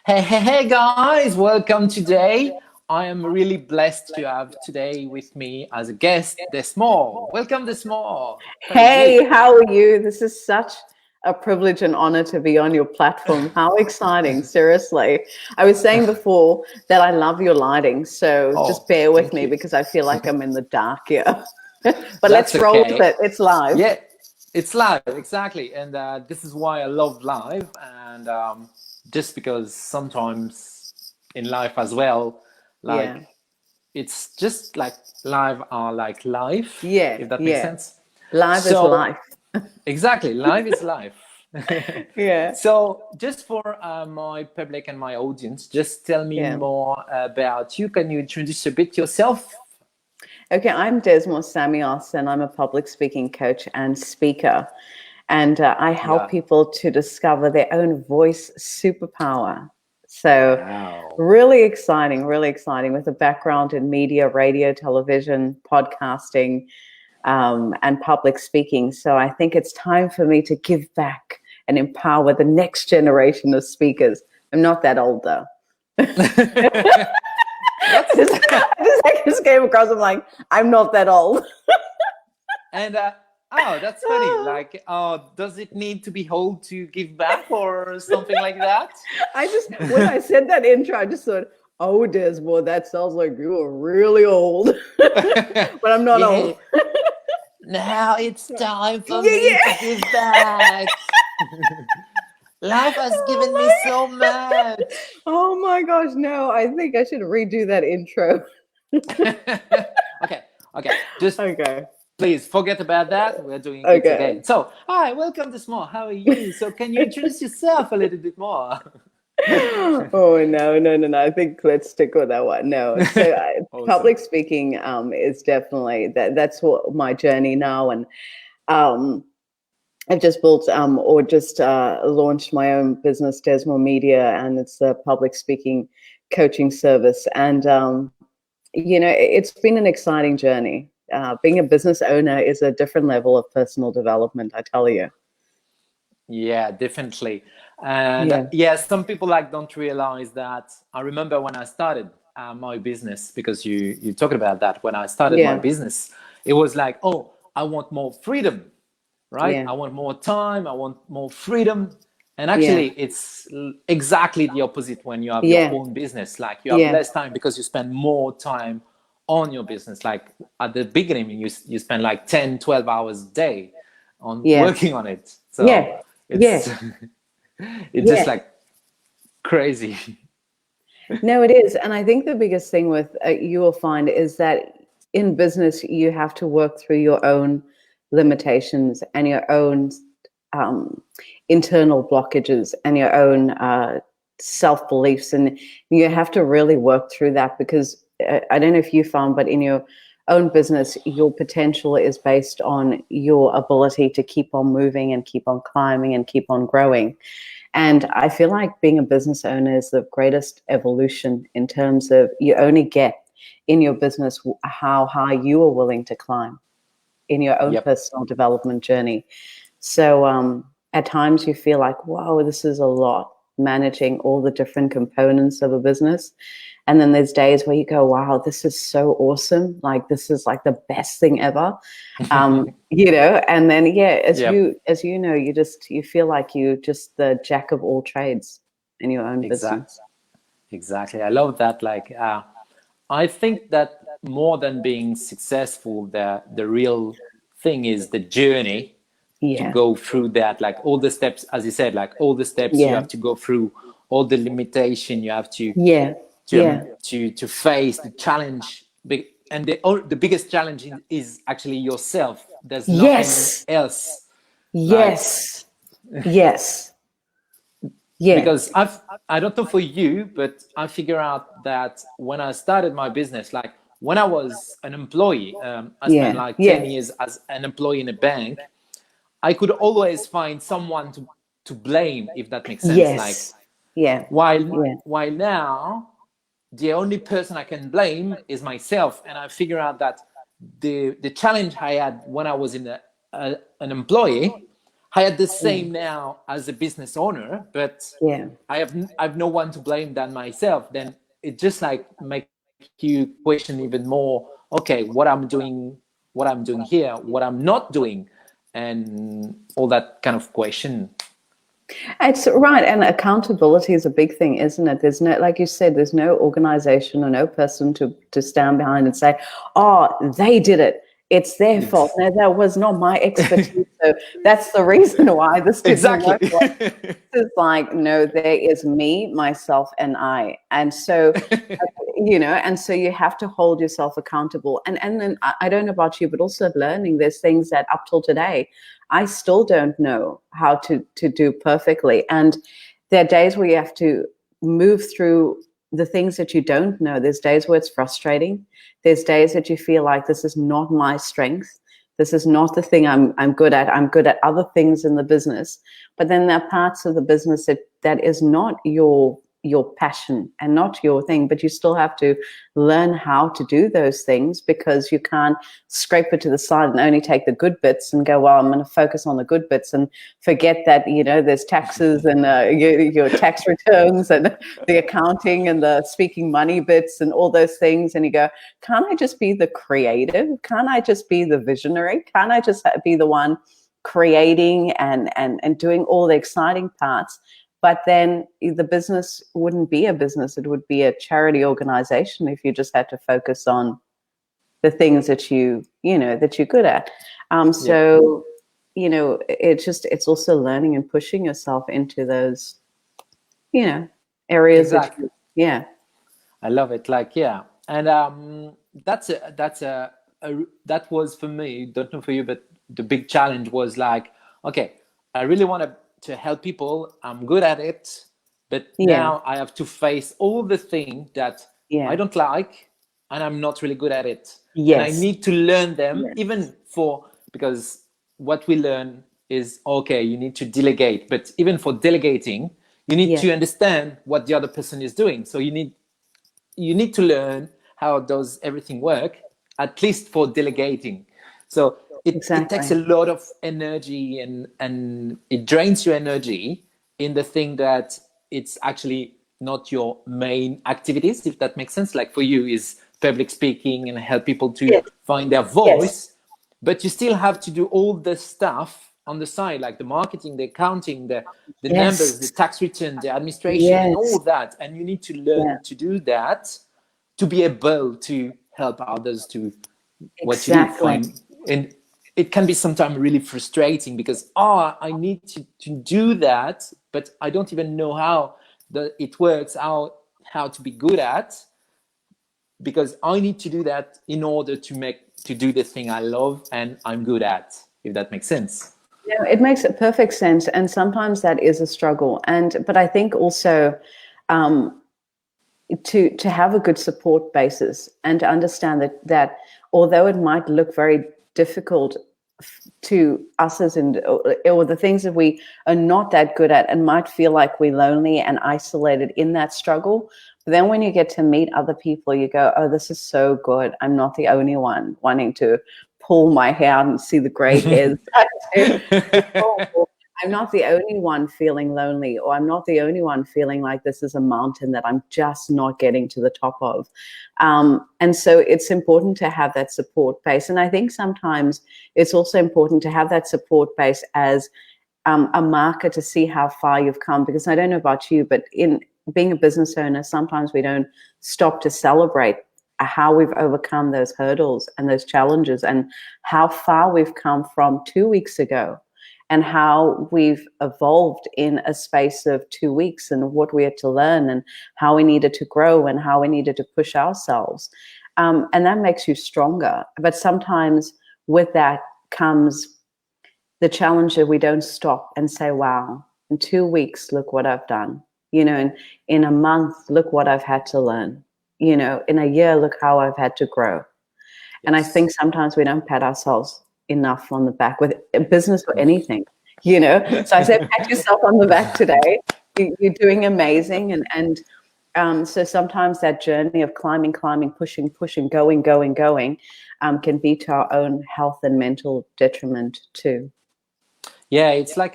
Hey guys, welcome today. I am really blessed to have today with me as a guest, Desmore. Welcome, Desmore. How is Hey, you? how are you? This is such a privilege and honor to be on your platform. How exciting, seriously. I was saying before that I love your lighting, so just Oh, bear with thank me you. because I feel like I'm in the dark here. But That's let's roll with okay. it. It's live. Yeah, it's live, exactly. And this is why I love live. And just because sometimes in life as well, Yeah. like it's just like live are like life, Yeah. if that makes Yeah. sense. Live is So life. exactly, life is life. Yeah. So, just for my public and my audience, just tell me Yeah. more about you. Can you introduce a bit yourself? Okay, I'm Desmore Samios, and I'm a public speaking coach and speaker. And I help Yeah. people to discover their own voice superpower. So, Wow. really exciting with a background in media, radio, television, podcasting, and public speaking. So, I think it's time for me to give back and empower the next generation of speakers. I'm not that old, though. That's I just came across, I'm like, I'm not that old. and oh, that's funny. Like, does it need to be old to give back or something like that? When I said that intro, I just thought, oh, Desmore, that sounds like you are really old. But I'm not Yeah. old. Now it's time for Yeah, me to yeah. give back. Life has given me Oh so my, much. oh my gosh, no, I think I should redo that intro. Okay, okay. Just Okay, please forget about that. We're doing it okay. again. So, hi, welcome to Small. How are you? So, can you introduce yourself a little bit more? Oh no. I think let's stick with that one. No, so Awesome. public speaking is definitely that's what my journey now, and um, I've just built or just launched my own business, Desmore Media, and it's a public speaking coaching service. And it's been an exciting journey. Being a business owner is a different level of personal development, I tell you. Yeah, definitely. And Yeah, yeah, some people like don't realize that. I remember when I started my business, because you talked about that. When I started my yeah, business, it was like, oh, I want more freedom, right? yeah, I want more time. I want more freedom. And yeah, actually, it's exactly the opposite when you have your yeah, own business. Like you have yeah, less time because you spend more time on your business. Like at the beginning, you spend like 10, 12 hours a day on yeah, working on it. So yeah, it's yeah, it's just yeah. like crazy. No, it is. And I think the biggest thing with you will find is that in business, you have to work through your own limitations and your own um, internal blockages and your own self beliefs. And you have to really work through that because I don't know if you found, but in your own business, your potential is based on your ability to keep on moving and keep on climbing and keep on growing. And I feel like being a business owner is the greatest evolution in terms of you only get in your business how high you are willing to climb in your own Yep. personal development journey. So at times you feel like, wow, this is a lot managing all the different components of a business. And then there's days where you go, wow, this is so awesome. Like this is like the best thing ever. And then yeah, Yep. as you know, you feel like you just the jack of all trades in your own Exact. business. Exactly. I love that. Like, I think that more than being successful, the real thing is the journey to Yeah. go through that. Like all the steps, as you said, like all the steps you Yeah. have to go through, all the limitation you have to Yeah. Yeah. to face the challenge. And the biggest challenge is actually yourself. There's nothing Yes. else. Like Yes. Yes. Yeah. because I don't know for you, but I figure out that when I started my business, like when I was an employee, I spent Yeah. like Yeah. 10 years as an employee in a bank. I could always find someone to blame, if that makes sense. Like Yes. Yeah. Yeah. while now the only person I can blame is myself, and I figure out that the challenge I had when I was in an employee I had the same now as a business owner, but Yeah. I've no one to blame than myself. Then it just like make you question even more. Okay, what I'm doing here, what I'm not doing, and all that kind of question. It's right. And accountability is a big thing, isn't it? There's no, like you said, there's no organization or no person to stand behind and say, oh, they did it. It's their fault. No, that was not my expertise. So that's the reason why this didn't Exactly. work. It's like, no, there is me, myself, and I. And so, and so you have to hold yourself accountable. And then I don't know about you, but also learning, there's things that up till today, I still don't know how to do perfectly. And there are days where you have to move through the things that you don't know. There's days where it's frustrating. There's days that you feel like this is not my strength. This is not the thing I'm good at. I'm good at other things in the business. But then there are parts of the business that is not your passion and not your thing, but you still have to learn how to do those things, because you can't scrape it to the side and only take the good bits and go, well, I'm going to focus on the good bits and forget that, there's taxes and your tax returns and the accounting and the speaking money bits and all those things. And you go, can't I just be the creative? Can't I just be the visionary? Can't I just be the one creating and doing all the exciting parts? But then the business wouldn't be a business. It would be a charity organization if you just had to focus on the things that that you're good at. So, it's also learning and pushing yourself into those, areas Exactly. I love it. Like, yeah. And that was for me, don't know for you, but the big challenge was like, okay, I really want to help people. I'm good at it, but now I have to face all the things that I don't like, and I'm not really good at it. And I need to learn them, even because what we learn is, okay, you need to delegate, but even for delegating, you need to understand what the other person is doing. So you need to learn how does everything work, at least for delegating. So it takes a lot of energy, and it drains your energy in the thing that it's actually not your main activities, if that makes sense. Like for you is public speaking and help people to find their voice, but you still have to do all the stuff on the side, like the marketing, the accounting, the numbers, the tax return, the administration, and all that. And you need to learn to do that to be able to help others to what you do. Find, and it can be sometimes really frustrating because I need to do that, but I don't even know how it works, how to be good at, because I need to do that in order to do the thing I love and I'm good at, if that makes sense. Yeah, it makes perfect sense, and sometimes that is a struggle. But I think also to have a good support basis and to understand that although it might look very difficult to us or the things that we are not that good at, and might feel like we're lonely and isolated in that struggle. But then when you get to meet other people, you go, oh, this is so good. I'm not the only one wanting to pull my hair out and see the gray hairs. I'm not the only one feeling lonely, or I'm not the only one feeling like this is a mountain that I'm just not getting to the top of. And so it's important to have that support base. And I think sometimes it's also important to have that support base as a marker to see how far you've come. Because I don't know about you, but in being a business owner, sometimes we don't stop to celebrate how we've overcome those hurdles and those challenges, and how far we've come from 2 weeks ago, and how we've evolved in a space of 2 weeks, and what we had to learn, and how we needed to grow, and how we needed to push ourselves. And that makes you stronger. But sometimes with that comes the challenge that we don't stop and say, wow, in 2 weeks, look what I've done. In a month, look what I've had to learn. In a year, look how I've had to grow. And I think sometimes we don't pat ourselves enough on the back with business or anything, So I say, pat yourself on the back today. You're doing amazing. And so sometimes that journey of climbing, pushing, going, can be to our own health and mental detriment too. Yeah, it's like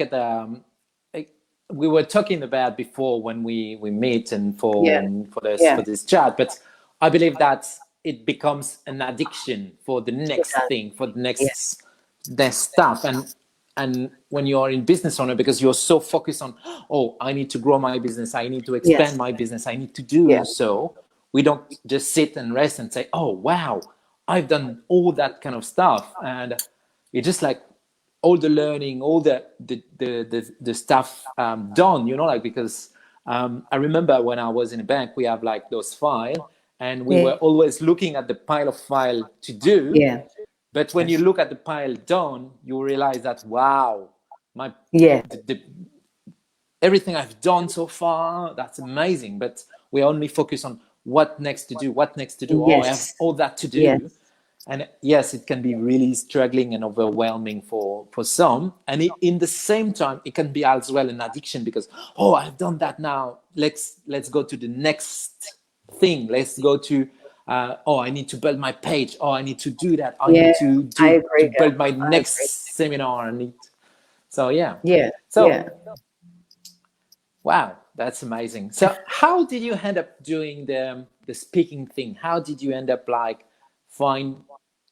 we were talking about before when we meet and Yeah, for yeah, this chat, but I believe that it becomes an addiction for the it next does. thing, for the Yeah, next stuff. And when you are in business owner, because you're so focused on, oh, I need to grow my business, I need to expand yes, my business, I need to do yeah, so, we don't just sit and rest and say, oh wow, I've done all that kind of stuff. And it's just like all the learning, all the stuff done, like, because I remember when I was in a bank, we have like those file, and we were yeah, always looking at the pile of file to do. yeah, But when you look at the pile done, you realize that, wow, my yeah, everything I've done so far, that's amazing. But we only focus on what next to do, what next to do. Oh, I have yes, all that to yes, do. And yes, it can be really struggling and overwhelming for some. And in the same time, it can be as well an addiction, because, oh, I've done that now. Let's go to the next thing. Let's go to, oh, I need to build my page. Oh, I need to do that. I yeah. need to I do to agree, build girl. my I agree. next seminar. So yeah. Yeah, yeah. So wow, that's amazing. So how did you end up doing the speaking thing? How did you end up like find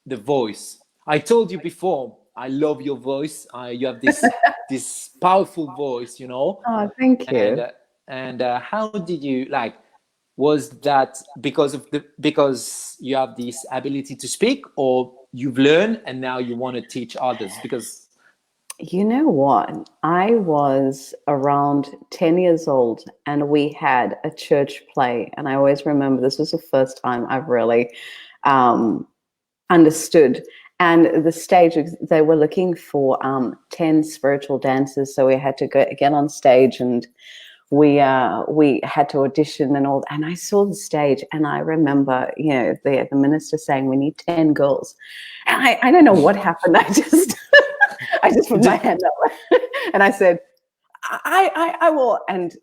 the voice? I told you before, I love your voice. You have this powerful voice, Oh, thank and you. how did you like? Was that because you have this ability to speak, or you've learned and now you want to teach others? Because You know what? I was around 10 years old and we had a church play. And I always remember this was the first time I've really um, understood. And the stage, they were looking for 10 spiritual dancers. So we had to get on stage, and we had to audition and all. And I saw the stage, and I remember, the minister saying, we need 10 girls. And I don't know what happened. I just put my hand up and I said, I will. And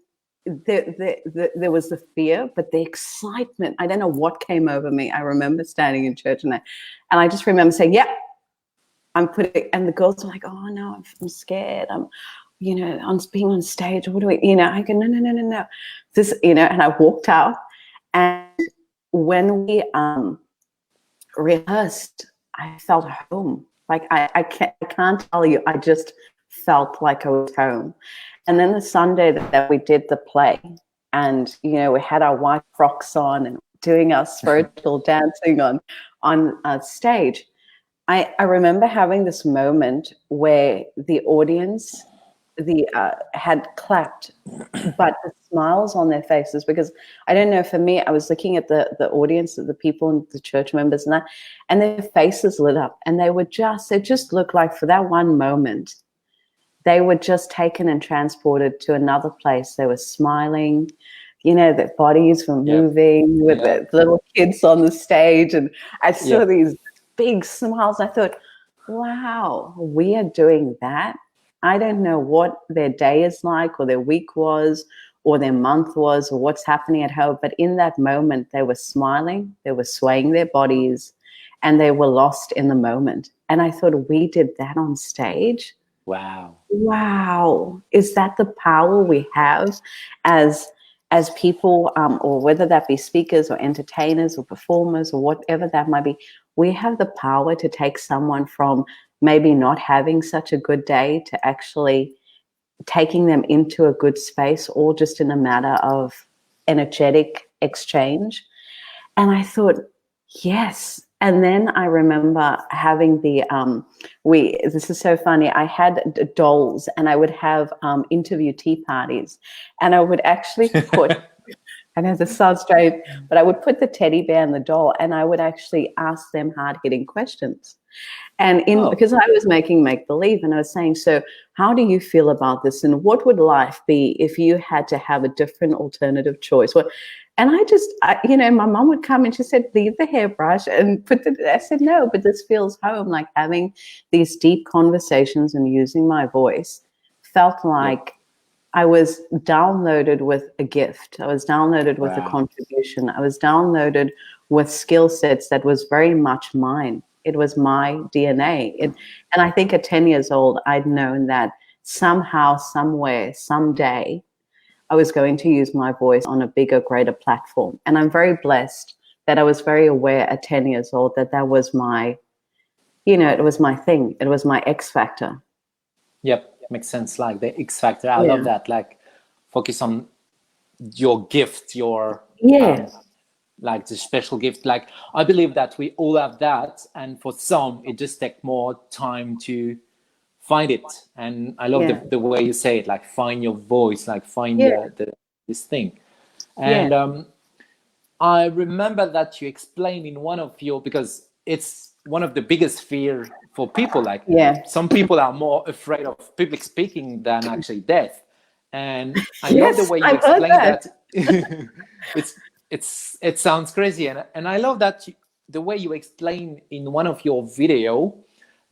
there was the fear, but the excitement, I don't know what came over me. I remember standing in church, and I just remember saying, yeah, I'm putting, and the girls were like, oh no, I'm scared. I'm on being on stage. What do we, I go, no, no, no, no, no. This, and I walked out. And when we rehearsed, I felt home. Like I can't tell you, I just felt like I was home. And then the Sunday that we did the play, and we had our white frocks on and doing our spiritual dancing on stage. I remember having this moment where the audience had clapped, but the smiles on their faces, because I don't know, for me, I was looking at the audience, the people and the church members and their faces lit up, and it just looked like for that one moment, they were just taken and transported to another place. They were smiling, their bodies were yeah, moving with yeah, the little kids on the stage. And I yeah. saw these big smiles. I thought, wow, we are doing that. I don't know what their day is like, or their week was, or their month was, or what's happening at home. But in that moment, they were smiling, they were swaying their bodies, and they were lost in the moment. And I thought, we did that on stage. Wow. Wow, is that the power we have as people, or whether that be speakers or entertainers or performers or whatever that might be? We have the power to take someone from maybe not having such a good day to actually taking them into a good space, all just in a matter of energetic exchange. And I thought, yes. And then I remember having this is so funny. I had dolls, and I would have interview tea parties, and I would actually put, I know this sounds strange, but I would put the teddy bear and the doll, and I would actually ask them hard-hitting questions. And Oh, because I was making make believe, and I was saying, so how do you feel about this? And what would life be if you had to have a different alternative choice? And my mom would come and she said, leave the hairbrush and I said, no, but this feels home. Like having these deep conversations and using my voice felt yeah. like I was downloaded with a gift. I was downloaded with a Wow. contribution. I was downloaded with skill sets that was very much mine. It was my DNA. And I think at 10 years old, I'd known that somehow, somewhere, someday, I was going to use my voice on a bigger, greater platform. And I'm very blessed that I was very aware at 10 years old that that was my, it was my thing. It was my X factor. Yep, makes sense. Like the X factor. I love that. Like focus on your gift, your like the special gift. Like I believe that we all have that, and for some it just takes more time to find it. And I love the way you say it, like find your voice, like find this thing. And I remember that you explained in one of your, because it's one of the biggest fear for people, like some people are more afraid of public speaking than actually death. And I love the way you explain that. It sounds crazy, and I love that the way you explain in one of your video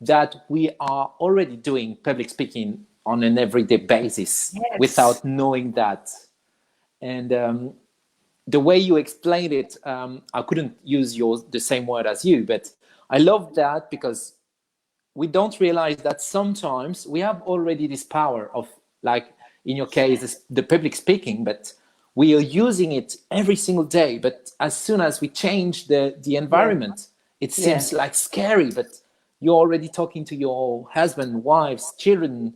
that we are already doing public speaking on an everyday basis without knowing that. And the way you explained it, I couldn't use the same word as you, but I love that because we don't realize that sometimes we have already this power of, like in your case, the public speaking, but we are using it every single day. But as soon as we change the environment, it seems like scary, but you're already talking to your husband, wives, children,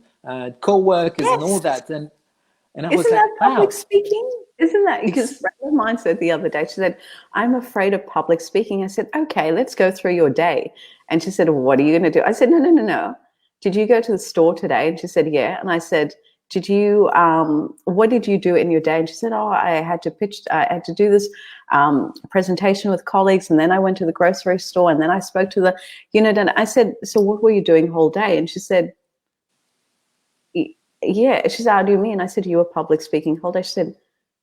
co-workers and all that. And I was like, that public speaking? Isn't that, because a friend of mine said the other day, she said, I'm afraid of public speaking. I said, okay, let's go through your day. And she said, what are you going to do? I said, no. Did you go to the store today? And she said, yeah. And I said, what did you do in your day? And she said, I had to do this presentation with colleagues. And then I went to the grocery store and then I spoke to and I said, so what were you doing the whole day? And she said, yeah. She said, how do you mean? I said, you were public speaking the whole day. She said,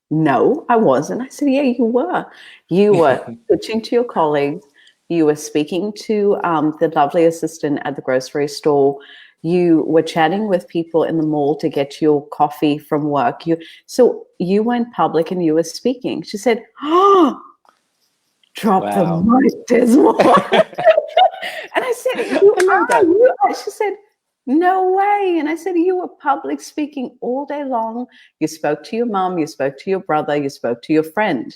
no, I wasn't. I said, yeah, you were. You were pitching to your colleagues. You were speaking to the lovely assistant at the grocery store. You were chatting with people in the mall to get your coffee from work. So you went public and you were speaking. She said, drop the mic, Desmore. And I said, you are. She said, no way. And I said, you were public speaking all day long. You spoke to your mom, you spoke to your brother, you spoke to your friend,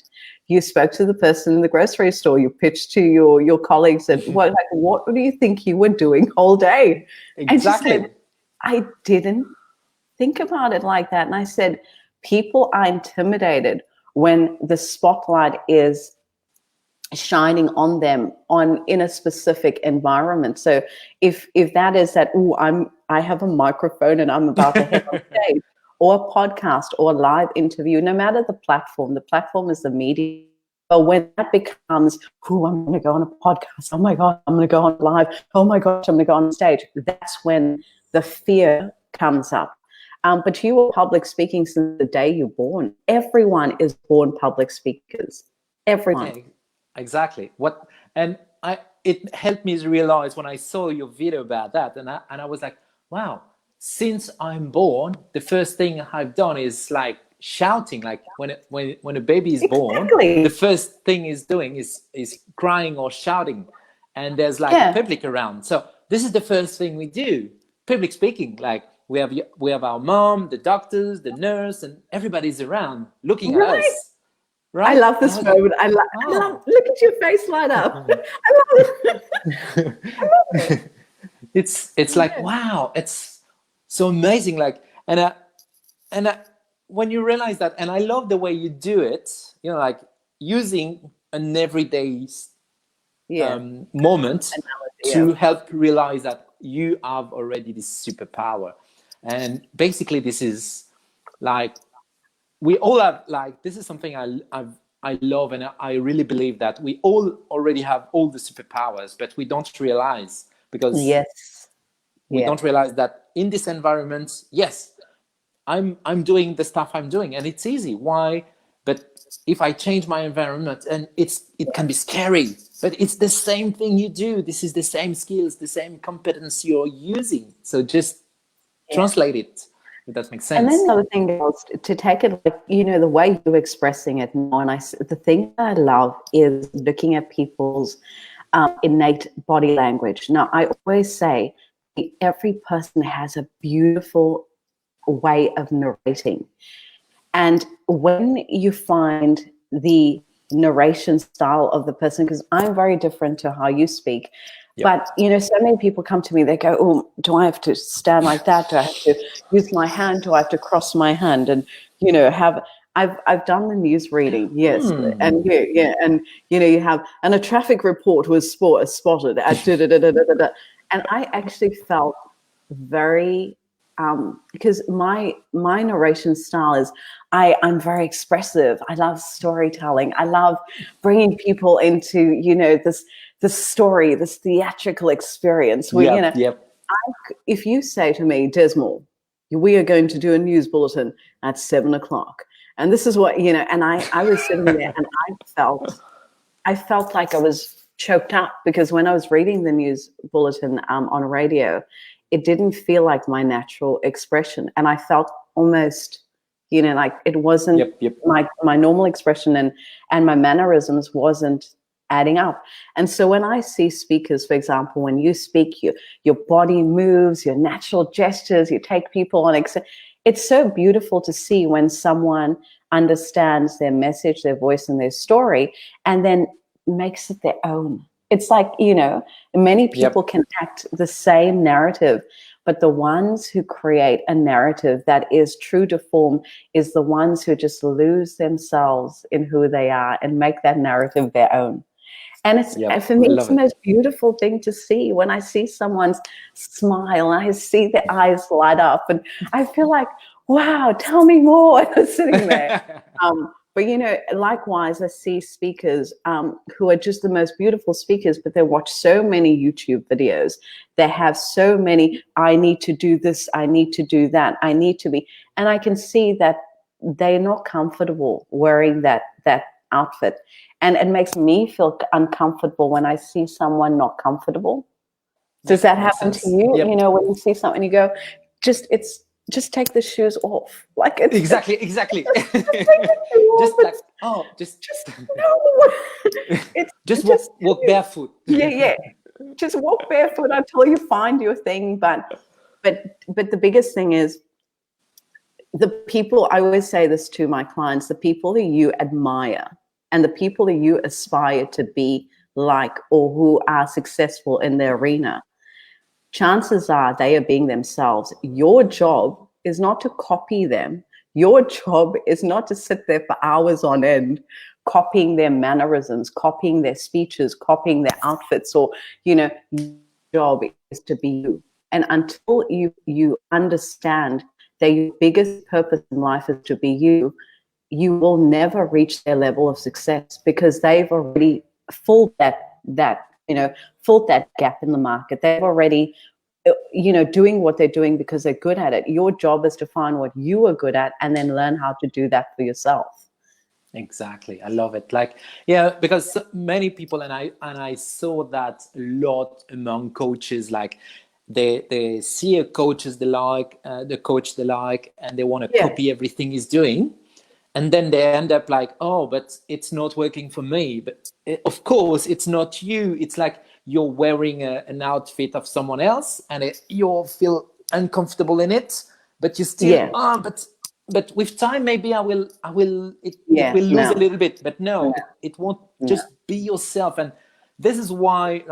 you spoke to the person in the grocery store, you pitched to your colleagues at work. Like, what do you think you were doing all day? Exactly. And she said, I didn't think about it like that. And I said, people are intimidated when the spotlight is shining on them in a specific environment. So if that is that, I have a microphone and I'm about to head on stage, or a podcast or a live interview, no matter the platform is the media. But when that becomes, I'm going to go on a podcast, oh my God, I'm going to go on live, oh my gosh, I'm going to go on stage, that's when the fear comes up. But you were public speaking since the day you're born. Everyone is born public speakers. Everyone. Exactly. It helped me realize when I saw your video about that, and I was like, wow, since I'm born, the first thing I've done is like shouting. Like when a baby is born, the first thing he's doing is crying or shouting, and there's like a public around. So this is the first thing we do, public speaking. Like we have our mom, the doctors, the nurse, and everybody's around looking at us. Right? I love this moment. I love. Look at your face light up. I love it. It's like, wow, it's so amazing. Like, and when you realize that, and I love the way you do it. Like using an everyday moment to help realize that you have already this superpower, and basically this is like. We all have, like, this is something I love, and I really believe that we all already have all the superpowers, but we don't realize, because we don't realize that in this environment, I'm doing the stuff I'm doing, and it's easy. Why? But if I change my environment, and it can be scary, but it's the same thing you do. This is the same skills, the same competence you're using. So just translate it. If that makes sense. And then the other thing is to take it, like, the way you're expressing it now, and the thing that I love is looking at people's innate body language. Now, I always say every person has a beautiful way of narrating. And when you find the narration style of the person, because I'm very different to how you speak, but so many people come to me, they go, oh, do I have to stand like that? Do I have to use my hand? Do I have to cross my hand? And I've done the news reading, yes, and and you have, and a traffic report was spotted at and I actually felt very because my narration style is I'm very expressive. I love storytelling. I love bringing people into this story, this theatrical experience. Where if you say to me, Desmore, we are going to do a news bulletin at 7:00, and this is what and I was sitting there and I felt like I was choked up, because when I was reading the news bulletin on radio, it didn't feel like my natural expression. And I felt almost, like it wasn't my normal expression, and my mannerisms wasn't adding up. And so when I see speakers, for example, when you speak, your body moves, your natural gestures, you take people on. It's so beautiful to see when someone understands their message, their voice, and their story, and then makes it their own. It's like, many people can act the same narrative, but the ones who create a narrative that is true to form is the ones who just lose themselves in who they are and make that narrative their own. And it's for me, it's the most beautiful thing to see when I see someone's smile and I see their eyes light up, and I feel like, wow, tell me more. And I'm sitting there. But, likewise, I see speakers who are just the most beautiful speakers, but they watch so many YouTube videos. They have so many, I need to do this, I need to do that, I need to be. And I can see that they're not comfortable wearing that outfit. And it makes me feel uncomfortable when I see someone not comfortable. Does that happen to you? When you see something, you go, just take the shoes off. Like it's exactly. just walk barefoot. Just walk barefoot until you find your thing. But the biggest thing is the people. I always say this to my clients: the people that you admire and the people that you aspire to be like, or who are successful in their arena, chances are they are being themselves. Your job is not to copy them. Your job is not to sit there for hours on end copying their mannerisms, copying their speeches, copying their outfits, or, your job is to be you. And until you understand that your biggest purpose in life is to be you, you will never reach their level of success, because they've already filled that gap in the market. They've already, doing what they're doing because they're good at it. Your job is to find what you are good at and then learn how to do that for yourself. Exactly. I love it. Because many people, and I saw that a lot among coaches, like they see a coach they like, and they want to copy everything he's doing. And then they end up like, oh, but it's not working for me. But of course, it's not you. It's like you're wearing an outfit of someone else, and you feel uncomfortable in it. But you still, but with time, maybe it will lose a little bit. But it won't. Just be yourself. And this is why,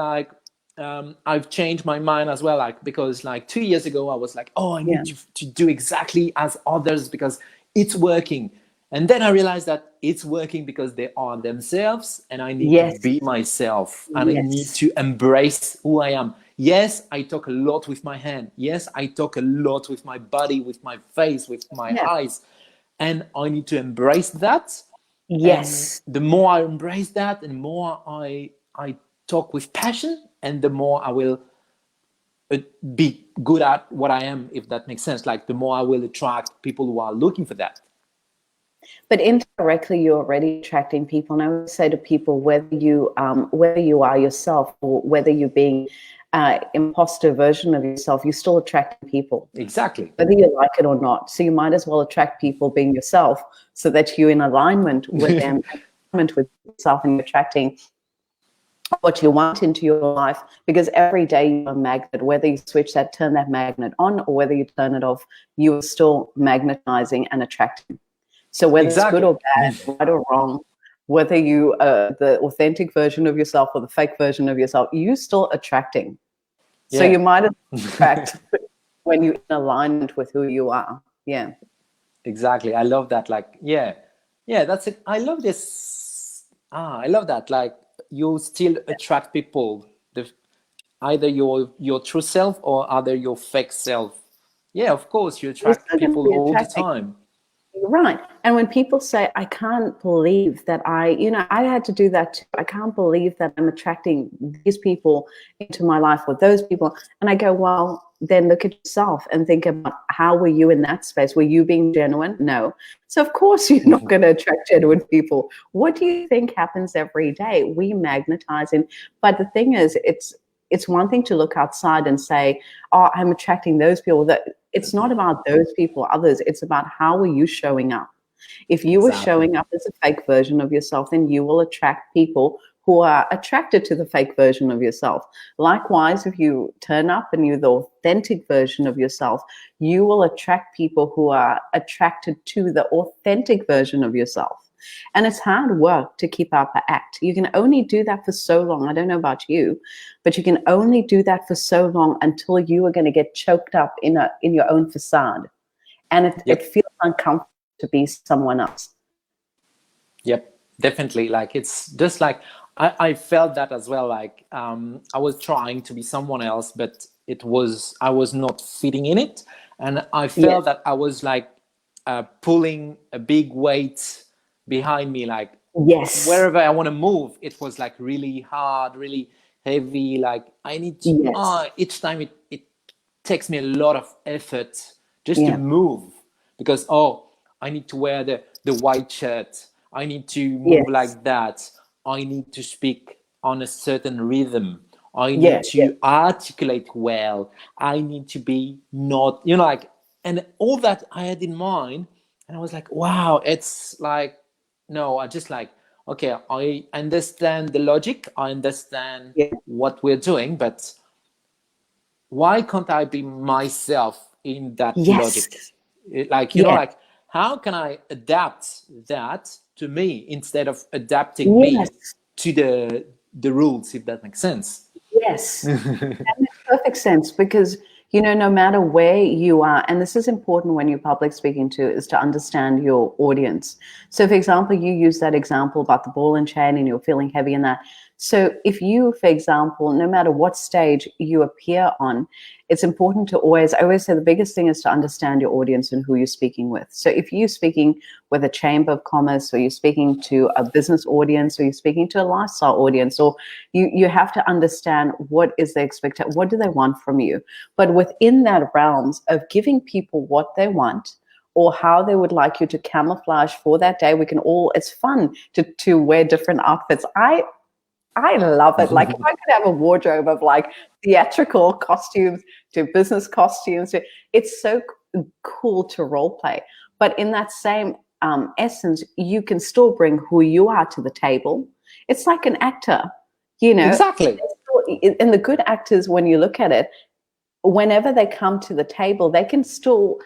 I've changed my mind as well. Because 2 years ago, I was like, oh, I need to do exactly as others because it's working. And then I realized that it's working because they are themselves, and I need to be myself, and I need to embrace who I am. Yes, I talk a lot with my hand. Yes, I talk a lot with my body, with my face, with my eyes. And I need to embrace that. Yes. And the more I embrace that, and the more I talk with passion, and the more I will be good at what I am, if that makes sense. The more I will attract people who are looking for that. But indirectly, you're already attracting people. And I would say to people, whether you are yourself or whether you're being imposter version of yourself, you're still attracting people. Exactly. Whether you like it or not. So you might as well attract people being yourself, so that you're in alignment with them, alignment with yourself, and you're attracting what you want into your life, because every day you're a magnet. Whether you turn that magnet on, or whether you turn it off, you are still magnetizing and attracting. So whether it's good Exactly. or bad, right or wrong, whether you are the authentic version of yourself or the fake version of yourself, you're still attracting. So Yeah. you might as well attract when you're in alignment with who you are. Yeah. Exactly. I love that. Like, yeah, that's it. I love this. I love that. Like, you still attract people, either your true self or either your fake self. Yeah, of course, you You're attract still going to people be all the attracting. time. Right. And when people say, I can't believe that I had to do that too. I can't believe that I'm attracting these people into my life, or those people. And I go, well, then look at yourself and think about, how were you in that space? Were you being genuine? No. So of course you're not going to attract genuine people. What do you think happens every day? We magnetize in. But the thing is, it's one thing to look outside and say, oh, I'm attracting those people. That it's not about those people, others. It's about, how are you showing up? If you were Exactly. showing up as a fake version of yourself, then you will attract people who are attracted to the fake version of yourself. Likewise, if you turn up and you're the authentic version of yourself, you will attract people who are attracted to the authentic version of yourself. And it's hard work to keep up the act. You can only do that for so long. I don't know about you, but you can only do that for so long until you are going to get choked up in your own facade. And it Yep. feels uncomfortable to be someone else. Yep. Definitely. Like, it's just like, I felt that as well. Like, I was trying to be someone else, but I was not fitting in it. And I Yes. felt that I was like pulling a big weight behind me. Like, Yes. wherever I want to move, it was like really hard, really heavy. Like, I need to, Yes. each time it takes me a lot of effort just to Yeah. move, because, I need to wear the white shirt. I need to move Yes. like that. I need to speak on a certain rhythm. I Yeah. need Yeah. to articulate well. I need to be not, like, and all that I had in mind. And I was like, wow, it's like, no, I just like, okay, I understand the logic. I understand Yeah. what we're doing, but why can't I be myself in that Yes. logic? Like, Yeah. like, how can I adapt that to me instead of adapting me Yes. to the rules, if that makes sense? Yes. That makes perfect sense, because, no matter where you are, and this is important when you're public speaking too, is to understand your audience. So, for example, you use that example about the ball and chain and you're feeling heavy in that. So if you, for example, no matter what stage you appear on, it's important to I always say the biggest thing is to understand your audience and who you're speaking with. So if you're speaking with a chamber of commerce, or you're speaking to a business audience, or you're speaking to a lifestyle audience, or you have to understand what is the expectation, what do they want from you. But within that realms of giving people what they want, or how they would like you to camouflage for that day, it's fun to wear different outfits. I love it. Like, if I could have a wardrobe of like theatrical costumes to business costumes, it's so cool to role play. But in that same essence, you can still bring who you are to the table. It's like an actor, you know. Exactly. And the good actors, when you look at it, whenever they come to the table, they can still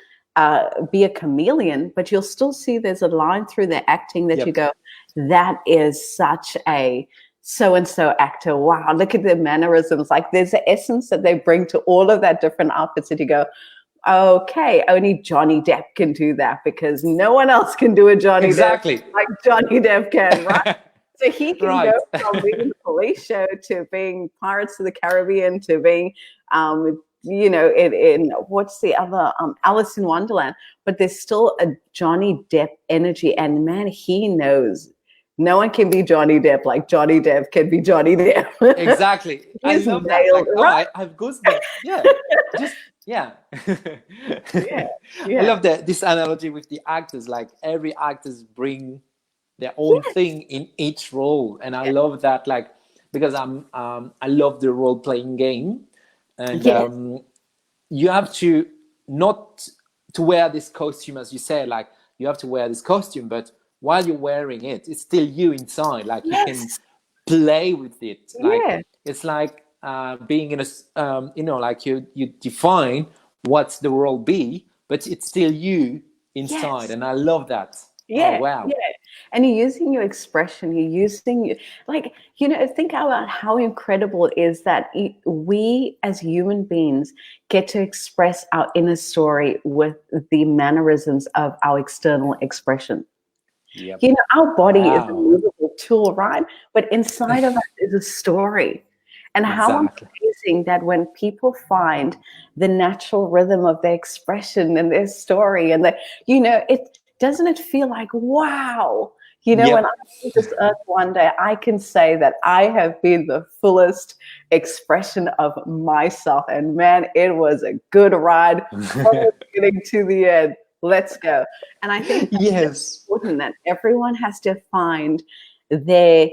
be a chameleon, but you'll still see there's a line through their acting that you Yep. go, that is such a so-and-so actor. Wow, look at their mannerisms. Like, there's an essence that they bring to all of that different outfits that you go, okay, only Johnny Depp can do that, because no one else can do a Johnny Depp Exactly. like Johnny Depp can, right? So he can go Right. from being the police show to being Pirates of the Caribbean to being, in what's the other, Alice in Wonderland. But there's still a Johnny Depp energy, and man, he knows no one can be Johnny Depp like Johnny Depp can be Johnny Depp. Exactly. I He's love that. nailed Like, it, right? I have goosebumps. Yeah. Just, yeah. Yeah, I yeah, love this analogy with the actors. Like, every actors bring their own yes, thing in each role, and I love that. Like, because I love the role playing game, and yes, you have to not to wear this costume, as you say. Like, you have to wear this costume, but while you're wearing it, it's still you inside. Like, you can yes, play with it. Like Yeah. it's like being in a like you define what's the world be, but it's still you inside, Yes. and I love that. Oh Yeah, wow. yeah. And you're using your expression, you're using, like, think about how incredible it is that we as human beings get to express our inner story with the mannerisms of our external expression. Yep. Our body is a Wow. movable tool, right? But inside of us is a story. And how Exactly. amazing that when people find the natural rhythm of their expression and their story, and that, it doesn't it feel like, wow, when I Yep. leave this earth one day, I can say that I have been the fullest expression of myself. And man, it was a good ride from the beginning to the end. Let's go. And I think Yes. important that everyone has to find their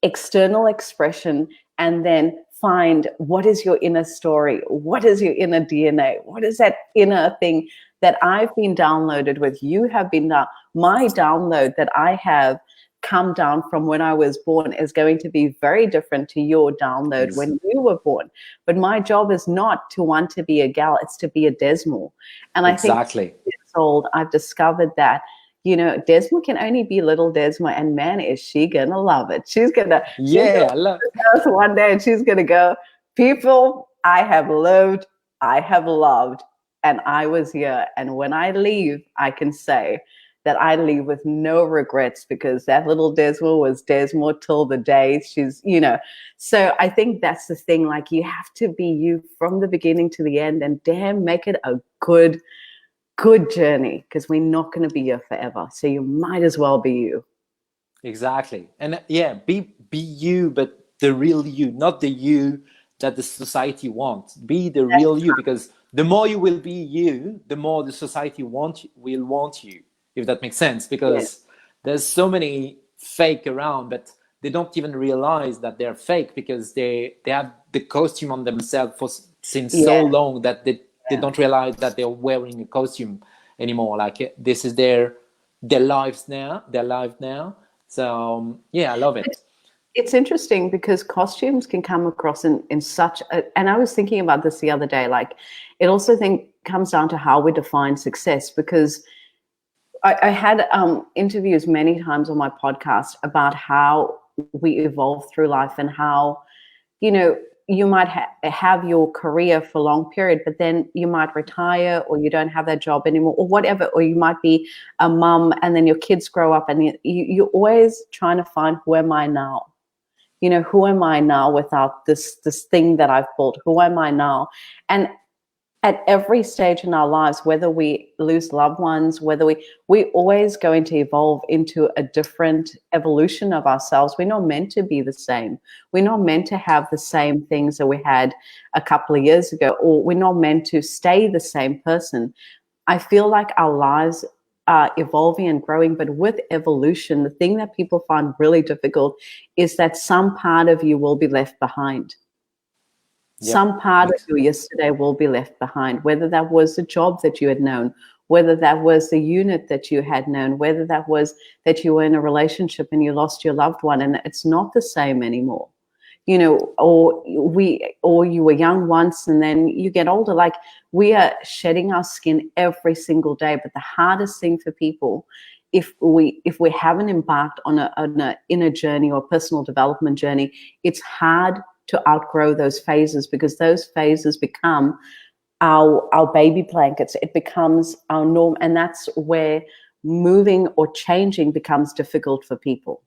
external expression and then find what is your inner story, what is your inner DNA, what is that inner thing that I've been downloaded with. You have been my download that I have come down from when I was born is going to be very different to your download when you were born. But my job is not to want to be a gal, it's to be a Desmore. And I think Exactly. years old, I've discovered that Desmore can only be little Desmore, and man, is she gonna love it. She's gonna Yeah, I love. us one day, and she's gonna go, people, I have lived, I have loved, and I was here. And when I leave, I can say that I leave with no regrets, because that little Desmore was Desmore till the day she's. So I think that's the thing. Like, you have to be you from the beginning to the end, and damn, make it a good journey, because we're not going to be here forever. So you might as well be you. Exactly. And yeah, be you, but the real you, not the you that the society wants. Be the real you, because the more you will be you, the more the society will want you, if that makes sense. Yeah. Because there's so many fake around, but they don't even realize that they're fake, because they have the costume on themselves since so Yeah. long that they don't realize that they're wearing a costume anymore. Like this is their lives now, their life now. So yeah, I love it. It's interesting because costumes can come across in such a, and I was thinking about this the other day, like, it also comes down to how we define success, because I had interviews many times on my podcast about how we evolve through life, and how, you might have your career for a long period, but then you might retire, or you don't have that job anymore, or whatever, or you might be a mum and then your kids grow up, and you're always trying to find, who am I now? Who am I now without this thing that I've built? Who am I now? And at every stage in our lives, whether we lose loved ones, whether we're always going to evolve into a different evolution of ourselves. We're not meant to be the same. We're not meant to have the same things that we had a couple of years ago, or we're not meant to stay the same person. I feel like our lives are evolving and growing, but with evolution, the thing that people find really difficult is that some part of you will be left behind. Yep. Some part of you yesterday will be left behind, whether that was the job that you had known, whether that was the unit that you had known, whether that was that you were in a relationship and you lost your loved one and it's not the same anymore. Or you were young once and then you get older. Like, we are shedding our skin every single day. But the hardest thing for people, if we haven't embarked on a inner journey or a personal development journey, it's hard to outgrow those phases, because those phases become our baby blankets. It becomes our norm, and that's where moving or changing becomes difficult for people.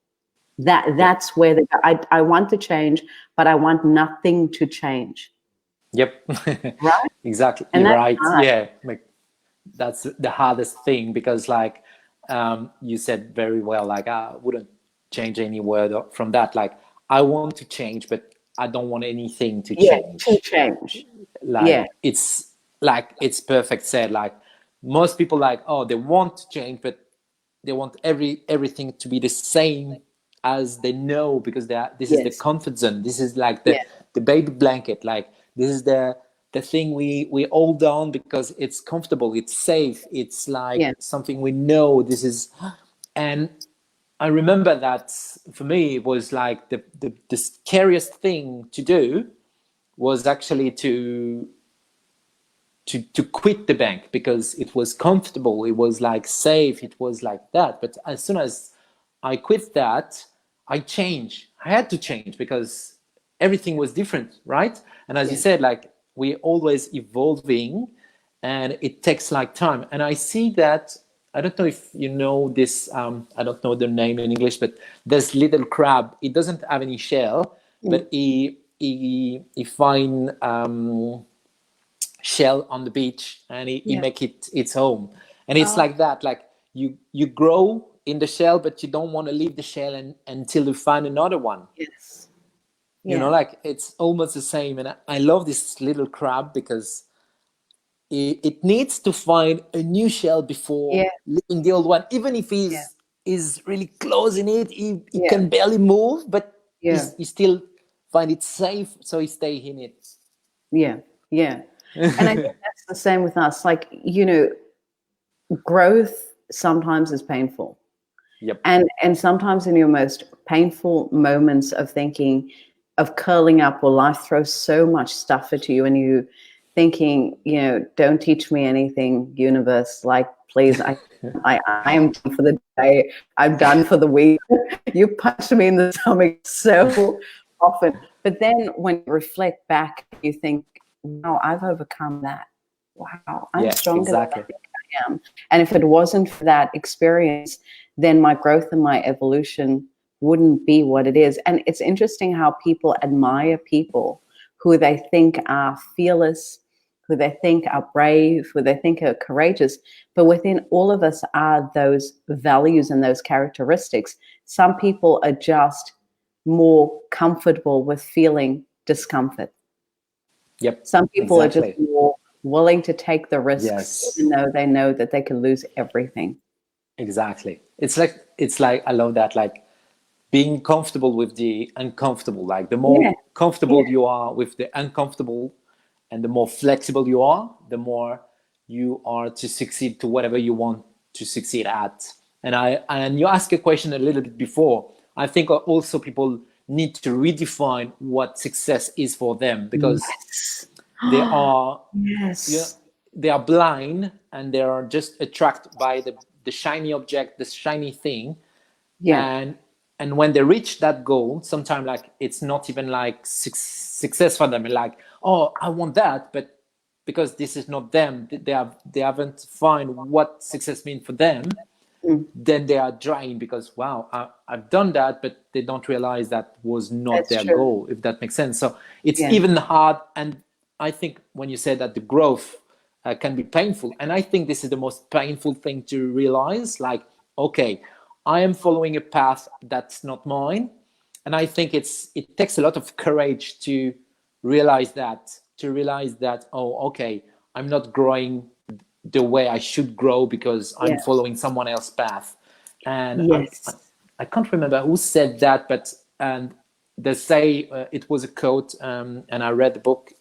That's where I want to change, but I want nothing to change. Yep. Right? Exactly. And You're that's right. hard. Yeah. Like, that's the hardest thing, because like you said very well, like I wouldn't change any word from that. Like, I want to change, but I don't want anything to Yeah, to change. change. Yeah. Like it's perfect said. Like, most people, like, oh, they want to change, but they want everything to be the same as they know, because this is the Yes. comfort zone. This is like Yeah. the baby blanket. Like, this is the thing we hold on because it's comfortable, it's safe, it's like Yeah. something we know. This is, and I remember that for me it was like the scariest thing to do was actually to quit the bank, because it was comfortable, it was like safe, it was like that. But as soon as I quit that, I had to change, because everything was different, right? And as you said, like, we're always evolving, and it takes like time. And I see that, I don't know if you know this, I don't know the name in English, but this little crab, it doesn't have any shell, but he find shell on the beach, and he make it its home. And it's like that, like you grow in the shell, but you don't want to leave the shell until you find another one. Yes. You know, like, it's almost the same. And I love this little crab, because it needs to find a new shell before leaving the old one, even if he's is really close in it, he can barely move, but he still find it safe, so he stay in it. And I think that's the same with us. Like, you know, growth sometimes is painful. Yep. And sometimes in your most painful moments of thinking, of curling up, or life throws so much stuff at you, and you thinking, you know, don't teach me anything, universe. Like, please, I am done for the day. I'm done for the week. You punched me in the stomach so often. But then when you reflect back, you think, wow, I've overcome that. Wow, I'm stronger than I think I am. And if it wasn't for that experience, then my growth and my evolution wouldn't be what it is. And it's interesting how people admire people who they think are fearless, who they think are brave, who they think are courageous. But within all of us are those values and those characteristics. Some people are just more comfortable with feeling discomfort. Yep. Some people are just more willing to take the risks, even though they know that they can lose everything. Exactly. It's like I love that, like, being comfortable with the uncomfortable. Like, the more comfortable you are with the uncomfortable, and the more flexible you are, the more you are to succeed to whatever you want to succeed at. And you asked a question a little bit before. I think also people need to redefine what success is for them, because they are they are blind, and they are just attracted by the shiny object, the shiny thing. And when they reach that goal, sometimes, like, it's not even like success for them. Like, oh, I want that, but because this is not them, they haven't find what success means for them. Then they are drained, because, wow, I've done that, but they don't realize that was not their goal, if that makes sense. So it's even hard. And I think when you say that the growth can be painful, and I think this is the most painful thing to realize, like, okay, I am following a path that's not mine. And I think it takes a lot of courage to realize that, oh, okay, I'm not growing the way I should grow, because I'm following someone else's path. And I can't remember who said that, but they say, it was a quote, and I read the book.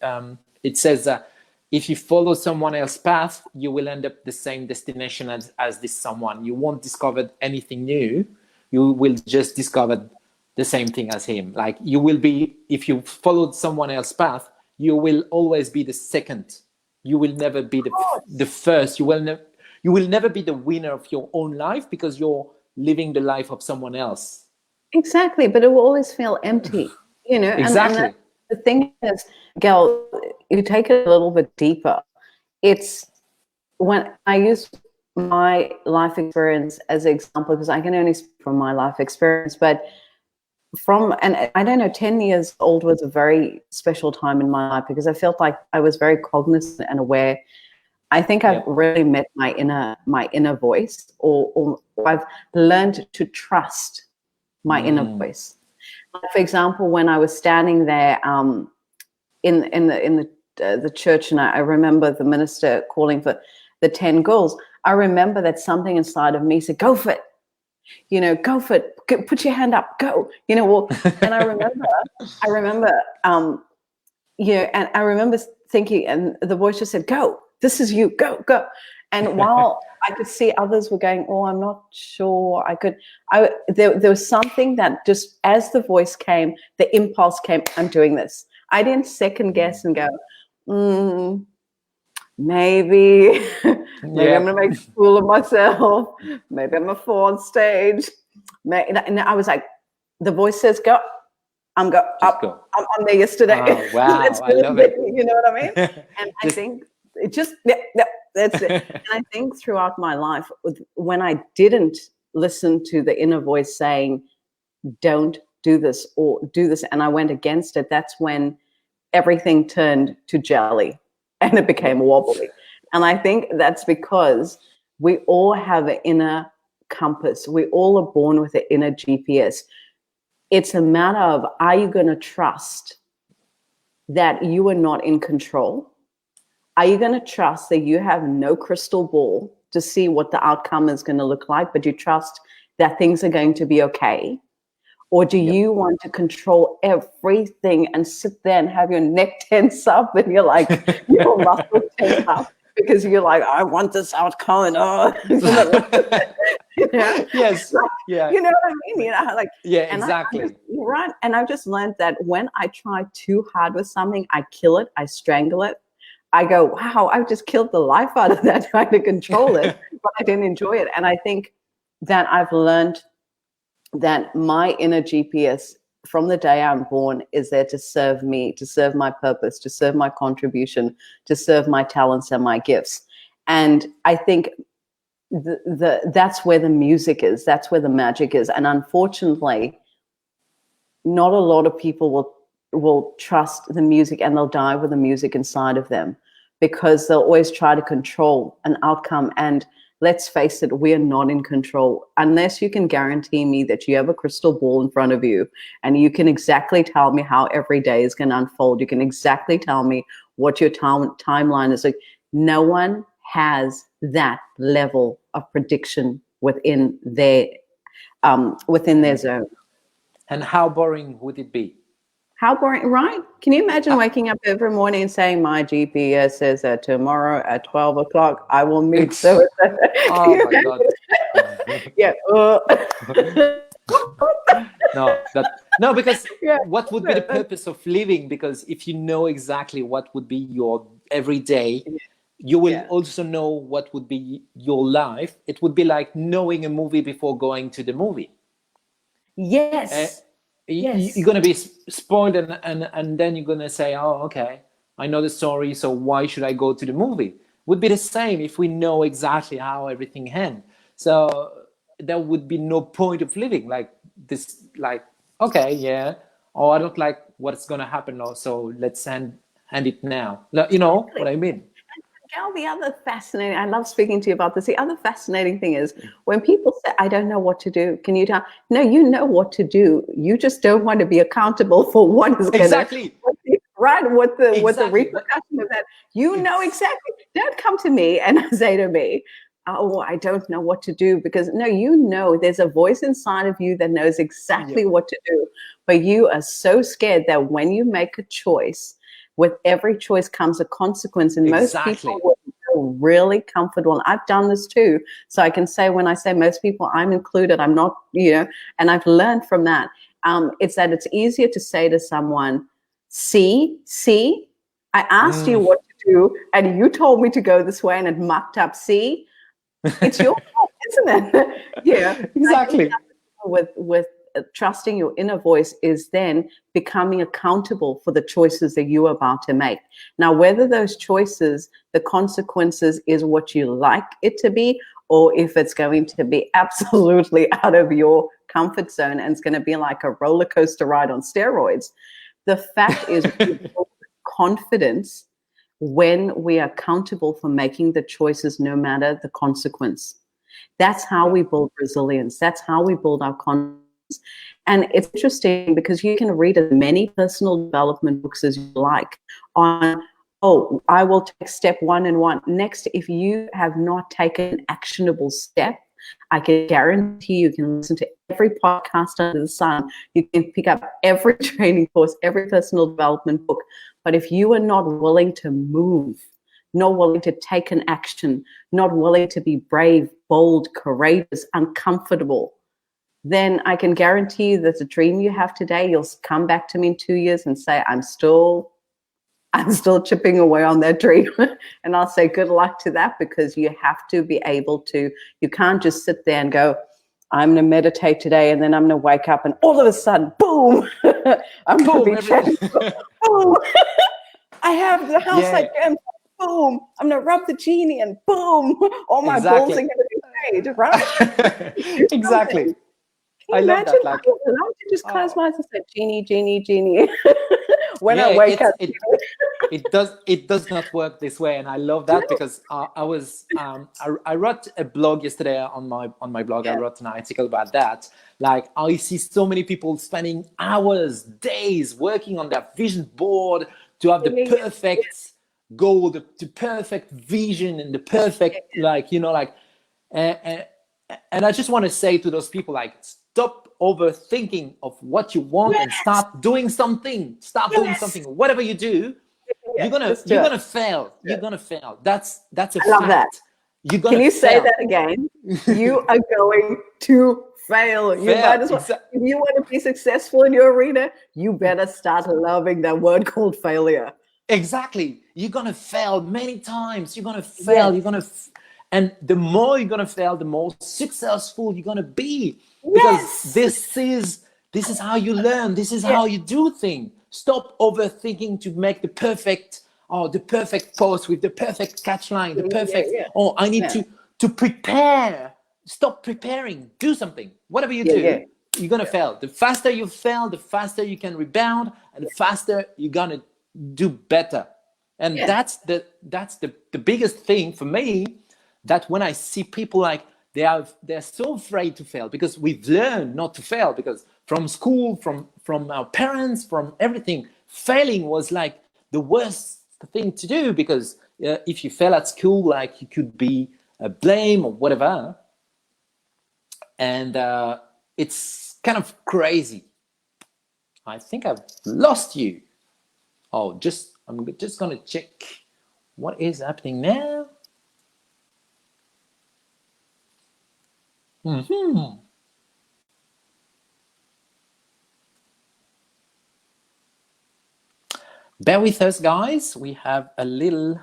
It says that if you follow someone else's path, you will end up the same destination as this someone. You won't discover anything new. You will just discover the same thing as him. Like, you will be, if you followed someone else's path, you will always be the second. You will never be the first. You will never be the winner of your own life, because you're living the life of someone else. Exactly, but it will always feel empty, you know. Exactly. And the thing is, Gail, you take it a little bit deeper. It's when I use my life experience as an example, because I can only speak from my life experience, but and I don't know, 10 years old was a very special time in my life, because I felt like I was very cognizant and aware. I think I've really met my inner voice, or I've learned to trust my inner voice. For example, when I was standing there in the church, and I remember the minister calling for the 10 girls, I remember that something inside of me said, "Go for it, you know, go for it, put your hand up, go," you know. Well, and I remember, you know, and I remember thinking, and the voice just said, "Go, this is you, go." And while I could see others were going, oh, I'm not sure there was something that just as the voice came, the impulse came, I'm doing this. I didn't second guess and go, maybe I'm going to make a fool of myself. Maybe I'm a fool on stage. And I was like, the voice says, go. I'm go. I'm there yesterday. Oh, wow, I love it. You know what I mean? And I think it just, that's it. And I think throughout my life, when I didn't listen to the inner voice saying, don't do this or do this, and I went against it, that's when everything turned to jelly and it became wobbly. And I think that's because we all have an inner compass. We all are born with an inner GPS. It's a matter of, are you going to trust that you are not in control? Are you going to trust that you have no crystal ball to see what the outcome is going to look like, but you trust that things are going to be okay? Or do you want to control everything and sit there and have your neck tense up and you're like, your muscles tense up because you're like, I want this outcome. Oh. Yes. Yeah. You know what I mean? You know, like, exactly. You're right. And I've just learned that when I try too hard with something, I kill it, I strangle it. I go, wow, I've just killed the life out of that trying to control it, but I didn't enjoy it. And I think that I've learned that my inner GPS from the day I'm born is there to serve me, to serve my purpose, to serve my contribution, to serve my talents and my gifts. And I think that's where the music is. That's where the magic is. And unfortunately, not a lot of people will trust the music, and they'll die with the music inside of them because they'll always try to control an outcome. And let's face it, we are not in control unless you can guarantee me that you have a crystal ball in front of you and you can exactly tell me how every day is going to unfold. You can exactly tell me what your timeline is. Like, no one has that level of prediction within their zone. And how boring would it be? How boring, right? Can you imagine waking up every morning and saying, my GPS says that tomorrow at 12 o'clock, I will meet so. Oh my God. Yeah. No, because what would be the purpose of living? Because if you know exactly what would be your everyday, you will also know what would be your life. It would be like knowing a movie before going to the movie. Yes. You're going to be spoiled and then you're going to say, oh, okay, I know the story, so why should I go to the movie? Would be the same if we know exactly how everything ends. So there would be no point of living like this, like, okay, I don't like what's going to happen now, so let's end it now. You know what I mean? Gal, the other fascinating, I love speaking to you about this. The other fascinating thing is when people say, I don't know what to do, can you tell? No, you know what to do. You just don't want to be accountable for what is going to, what the repercussion of that. You know exactly. Don't come to me and say to me, oh, I don't know what to do, because no, you know, there's a voice inside of you that knows exactly what to do. But you are so scared that when you make a choice, with every choice comes a consequence, and most people will feel really comfortable. And I've done this too, so I can say, when I say most people, I'm included. I'm not, and I've learned from that. It's that it's easier to say to someone, see, I asked you what to do, and you told me to go this way, and it mucked up. See, it's your fault, isn't it? Yeah, exactly. With trusting your inner voice is then becoming accountable for the choices that you're about to make. Now, whether those choices, the consequences is what you like it to be, or if it's going to be absolutely out of your comfort zone and it's going to be like a roller coaster ride on steroids. The fact is, we build confidence when we are accountable for making the choices, no matter the consequence. That's how we build resilience. That's how we build our confidence. And it's interesting because you can read as many personal development books as you like on, I will take step 1 and 1. Next, if you have not taken an actionable step, I can guarantee you can listen to every podcast under the sun. You can pick up every training course, every personal development book. But if you are not willing to move not willing to take an action, not willing to be brave, bold, courageous, uncomfortable, then I can guarantee you that the dream you have today, you'll come back to me in 2 years and say, I'm still chipping away on that dream. And I'll say, good luck to that, because you have to be able to, you can't just sit there and go, I'm going to meditate today, and then I'm going to wake up and all of a sudden, boom, I'm going to be changed. Boom, I have the house I dreamt. Boom, I'm going to rub the genie and boom, all my bills are going to be paid, right? Exactly. I love that. Like, I like to just close my eyes and say, genie, genie, genie. When I wake up. It does not work this way, and I love that, because I wrote a blog yesterday on my blog. I wrote an article about that. Like, I see so many people spending hours, days working on their vision board to have the perfect goal, the perfect vision, and the perfect and I just want to say to those people, like, stop overthinking of what you want and start doing something. Doing something. Whatever you do, you're gonna fail. You're gonna fail. That's a fact. I love that. Can you say fail. that again? You are going to fail. You might as well. If you want to be successful in your arena, you better start loving that word called failure. Exactly. You're gonna fail many times. You're gonna fail. You're gonna. And the more you're gonna fail, the more successful you're gonna be. Because this is how you learn. This is how you do things. Stop overthinking to make the perfect post with the perfect catch line, the perfect. I need to prepare. Stop preparing. Do something. Whatever you do, you're gonna fail. The faster you fail, the faster you can rebound, and the faster you're gonna do better. And that's the biggest thing for me. That when I see people, like, they're so afraid to fail, because we've learned not to fail, because from school, from our parents, from everything, failing was like the worst thing to do, because if you fail at school, like, you could be blamed or whatever. And it's kind of crazy. I think I've lost you. I'm just gonna check what is happening now. Bear with us, guys. We have a little.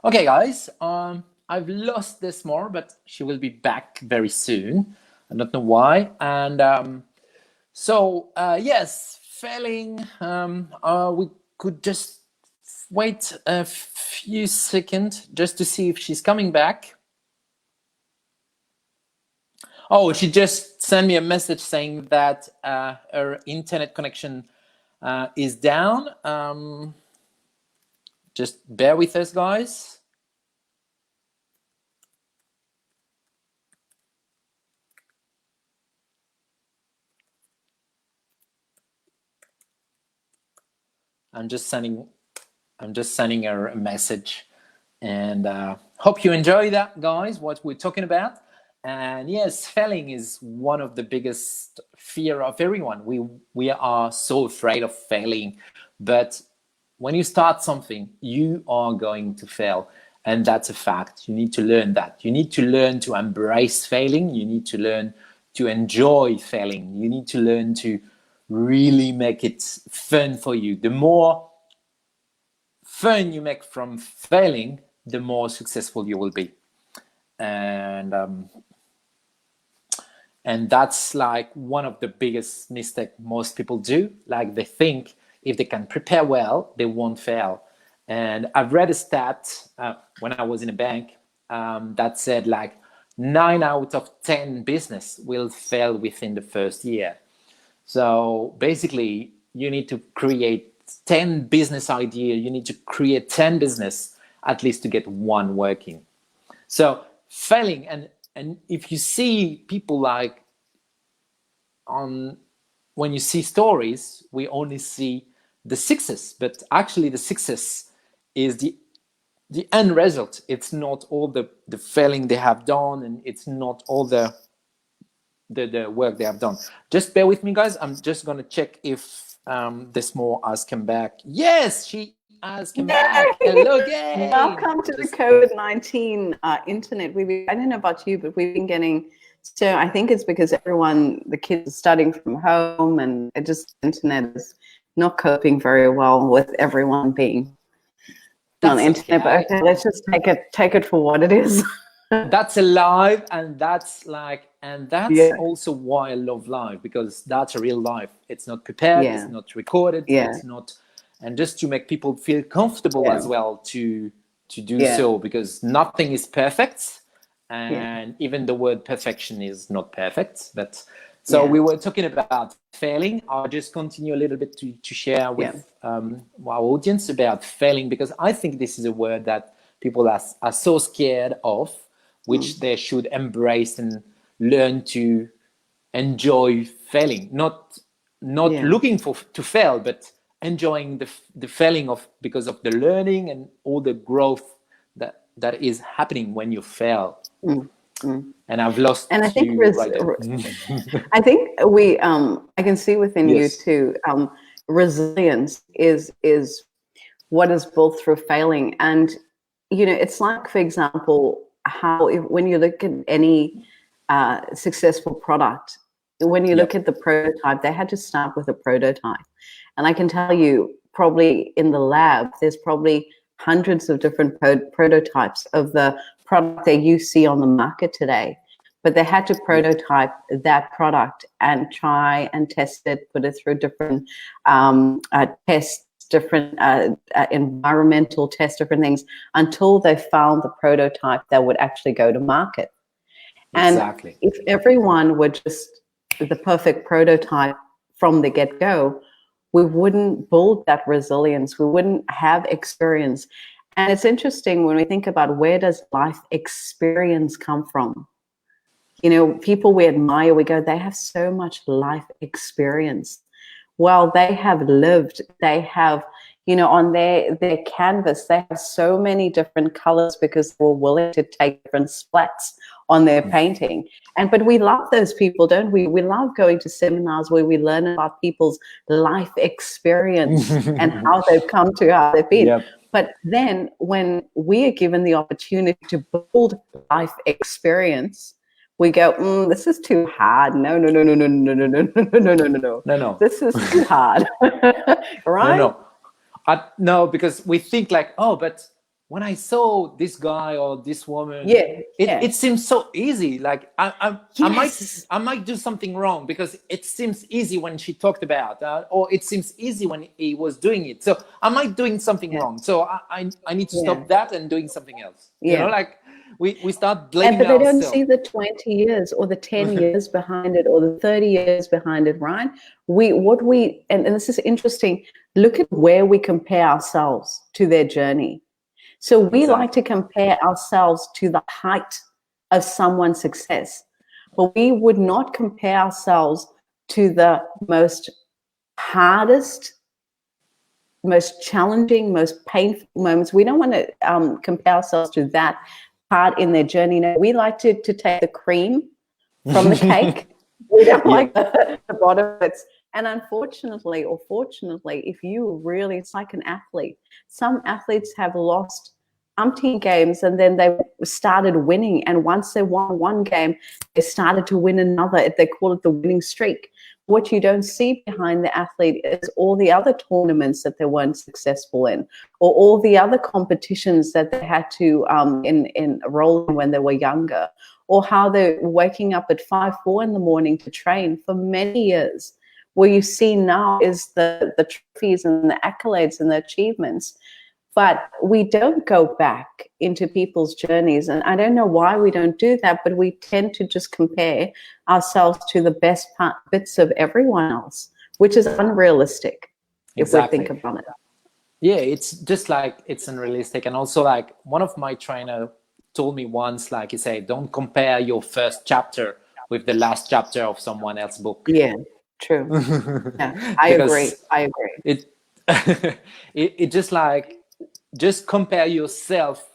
Okay, guys. I've lost Desmore, but she will be back very soon. I don't know why. And yes, failing. We could just wait a few seconds just to see if she's coming back. Oh, she just sent me a message saying that her internet connection is down. Just bear with us, guys. I'm just sending her a message, and hope you enjoy that, guys, what we're talking about. And yes, failing is one of the biggest fear of everyone. We are so afraid of failing, but when you start something, you are going to fail, and that's a fact. You need to learn that. You need to learn to embrace failing. You need to learn to enjoy failing. You need to learn to really make it fun for you. The more fun you make from failing, the more successful you will be. And that's like one of the biggest mistakes most people do. Like, they think if they can prepare well, they won't fail. And I've read a stat when I was in a bank that said, like, 9 out of 10 business will fail within the first year. So basically, you need to create 10 business ideas. You need to create 10 business at least to get one working. So failing, and if you see people, like, when you see stories, we only see the success, but actually the success is the end result. It's not all the failing they have done, and it's not all the the work they have done. Just bear with me, guys. I'm just gonna check if Desmore has come back. Yes, she has come back. Hello again. Welcome to the COVID-19 internet. I don't know about you, but we've been getting, so I think it's because the kids are studying from home, and the internet is not coping very well with everyone being on the internet. But okay, let's just take it for what it is. That's alive, and that's also why I love live, because that's a real life. It's not prepared, it's not recorded, it's not, and just to make people feel comfortable as well to do so, because nothing is perfect, and even the word perfection is not perfect. But so we were talking about failing. I'll just continue a little bit to share with our audience about failing, because I think this is a word that people are so scared of, which they should embrace and learn to enjoy failing. Not looking to fail, but enjoying the failing because of the learning and all the growth that is happening when you fail. And I've lost. And I think you right there. I think I can see within you too. Resilience is what is built through failing, and it's like, for example, when you look at any successful product, when you look at the prototype, they had to start with a prototype. And I can tell you, probably in the lab, there's probably hundreds of different prototypes of the product that you see on the market today. But they had to prototype that product and try and test it, put it through different tests, different environmental tests, different things, until they found the prototype that would actually go to market. Exactly. And if everyone were just the perfect prototype from the get-go, we wouldn't build that resilience. We wouldn't have experience. And it's interesting when we think about, where does life experience come from? People we admire, we go, they have so much life experience. Well, they have lived, they have, on their canvas, they have so many different colors because they were willing to take different splats on their painting. But we love those people, don't we? We love going to seminars where we learn about people's life experience and how they've come to how they've been. Yep. But then when we are given the opportunity to build life experience, we go, this is too hard. No. This is too hard. Right? No, because we think like, but when I saw this guy or this woman, it seems so easy. Like I might do something wrong, because it seems easy when she talked about, or it seems easy when he was doing it. So I might doing something wrong. So I need to stop that and doing something else. Like we start blaming ourselves. But they don't ourselves. see the 20 years or the 10 years behind it, or the 30 years behind it, right? And this is interesting. Look at where we compare ourselves to their journey. So we like to compare ourselves to the height of someone's success, but we would not compare ourselves to the most hardest, most challenging, most painful moments. We don't want to compare ourselves to that part in their journey. No, we like to take the cream from the cake. We don't like the bottom bits. And unfortunately, or fortunately, if you really, it's like an athlete. Some athletes have lost umpteen games, and then they started winning. And once they won one game, they started to win another. They call it the winning streak. What you don't see behind the athlete is all the other tournaments that they weren't successful in, or all the other competitions that they had to enroll in when they were younger, or how they're waking up at 5-4 in the morning to train for many years. What you see now is the trophies and the accolades and the achievements. But we don't go back into people's journeys. And I don't know why we don't do that, but we tend to just compare ourselves to the best bits of everyone else, which is unrealistic if we think about it. Yeah, it's just like, it's unrealistic. And also, like, one of my trainer told me once, like, he said, don't compare your first chapter with the last chapter of someone else's book. Yeah, true. Yeah, I agree. It just like, just compare yourself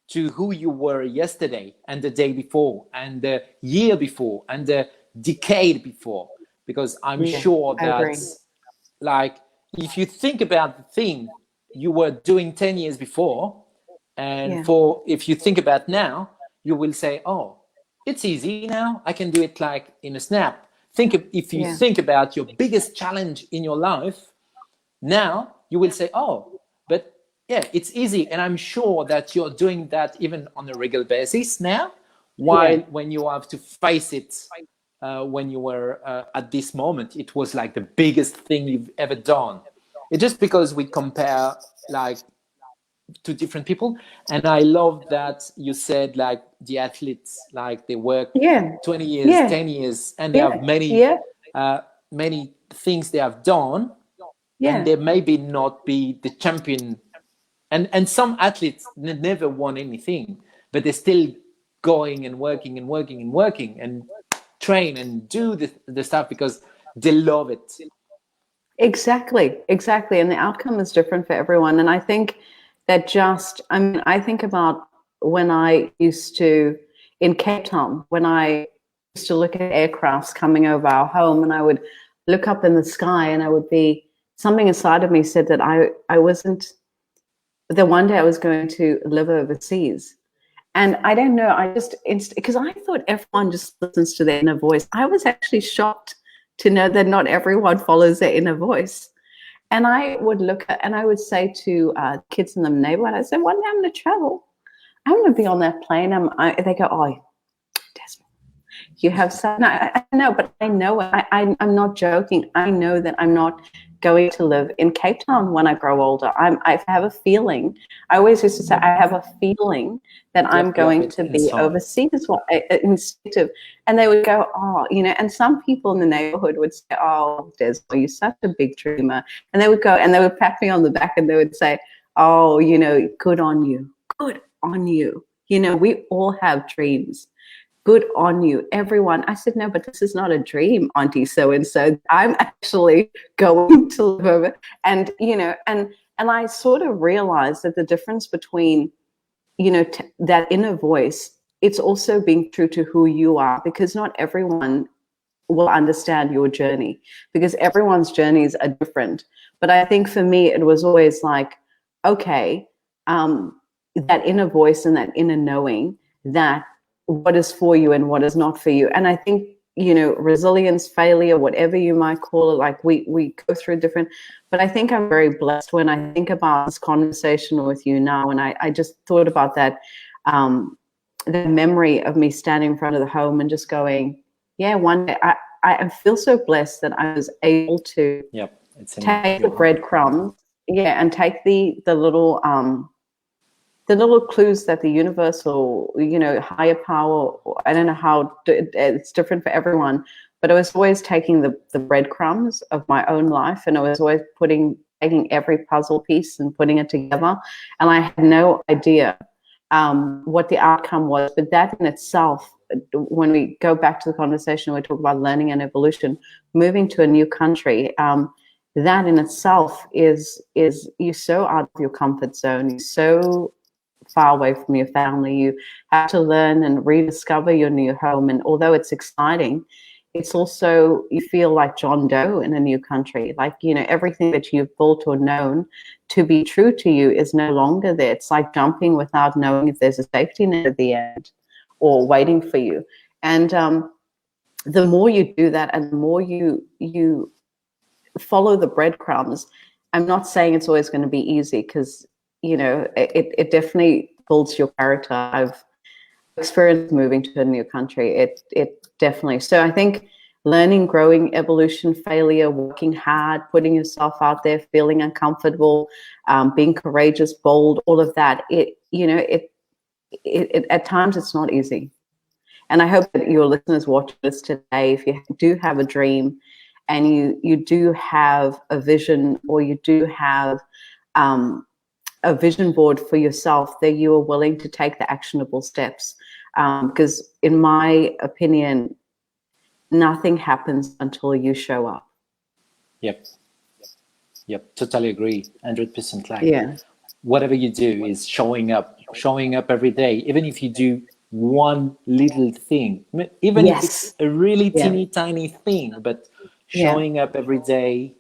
to who you were yesterday and the day before and the year before and the decade before, because I'm sure that, like, if you think about the thing you were doing 10 years before, and if you think about now, you will say, oh, it's easy now, I can do it like in a snap. If you think about your biggest challenge in your life now, you will say, oh, but yeah, it's easy. And I'm sure that you're doing that even on a regular basis now, while when you have to face it, when you were at this moment, it was like the biggest thing you've ever done. It's just because we compare like to different people. And I love that you said like the athletes, like they work 20 years, 10 years, and they have many things they have done, and they maybe not be the champion. And some athletes never won anything, but they're still going and working and working and working and train and do the stuff because they love it. Exactly. And the outcome is different for everyone. And I think that I think about when I used to, in Cape Town, when I used to look at aircrafts coming over our home, and I would look up in the sky, and something inside of me said that I wasn't, that one day I was going to live overseas. And I don't know, because I thought everyone just listens to their inner voice. I was actually shocked to know that not everyone follows their inner voice. And I would look at, and I would say to kids in the neighborhood, I said, one day I'm going to travel. I'm going to be on that plane. They go, oh, Desmore, you have some. I know, but I know it. I'm not joking. I know that I'm not going to live in Cape Town when I grow older. I have a feeling. I always used to say, I have a feeling that I'm going to be overseas. Instinctive. And they would go, oh, and some people in the neighborhood would say, oh, Desmore, you're such a big dreamer. And they would go, and they would pat me on the back, and they would say, oh, good on you. Good on you. We all have dreams. Good on you, everyone. I said, no, but this is not a dream, Auntie so-and-so. I'm actually going to live over. And, and I sort of realized that the difference between, that inner voice, it's also being true to who you are, because not everyone will understand your journey, because everyone's journeys are different. But I think for me, it was always like, okay, that inner voice and that inner knowing that what is for you and what is not for you. And I think, resilience, failure, whatever you might call it, like we go through different, but I think I'm very blessed when I think about this conversation with you now. And I just thought about that, the memory of me standing in front of the home and just going, yeah, one day I feel so blessed that I was able to take the breadcrumbs, and take the little clues that the universal, higher power, I don't know how it's different for everyone, but I was always taking the breadcrumbs of my own life, and I was always taking every puzzle piece and putting it together. And I had no idea what the outcome was. But that in itself, when we go back to the conversation, we talk about learning and evolution, moving to a new country, that in itself is you're so out of your comfort zone. You're so far away from your family. You have to learn and rediscover your new home. And although it's exciting, it's also, you feel like John Doe in a new country. Like, everything that you've built or known to be true to you is no longer there. It's like jumping without knowing if there's a safety net at the end or waiting for you. And the more you do that, and the more you follow the breadcrumbs, I'm not saying it's always going to be easy, because it definitely builds your character. I've experienced moving to a new country. It definitely. So I think learning, growing, evolution, failure, working hard, putting yourself out there, feeling uncomfortable, being courageous, bold, all of that. It at times it's not easy. And I hope that your listeners watching this today, if you do have a dream, and you do have a vision, or you do have a vision board for yourself, that you are willing to take the actionable steps. Because in my opinion, nothing happens until you show up. Yep, totally agree, 100%. Like, whatever you do is showing up every day, even if you do one little thing, even if it's Yes. a really Yeah. teeny tiny thing, but Yeah. showing up every day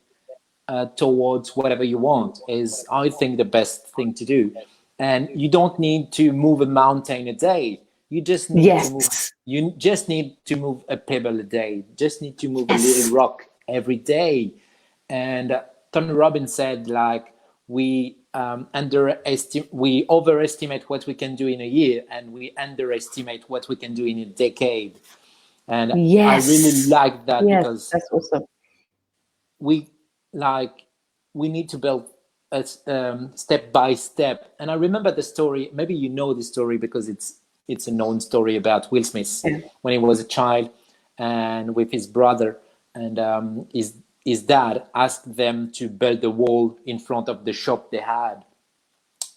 towards whatever you want is, I think, the best thing to do. And you don't need to move a mountain a day. Yes. You just need to move a pebble a day. Just need to move a little Yes. rock every day. And Tony Robbins said, like, we overestimate what we can do in a year, and we underestimate what we can do in a decade. And I really Yes. like that, Yes. because That's awesome. we like we need to build step by step. And I remember the story, maybe you know the story, because it's a known story about Will Smith Yeah. when he was a child, and with his brother, and his dad asked them to build a wall in front of the shop they had.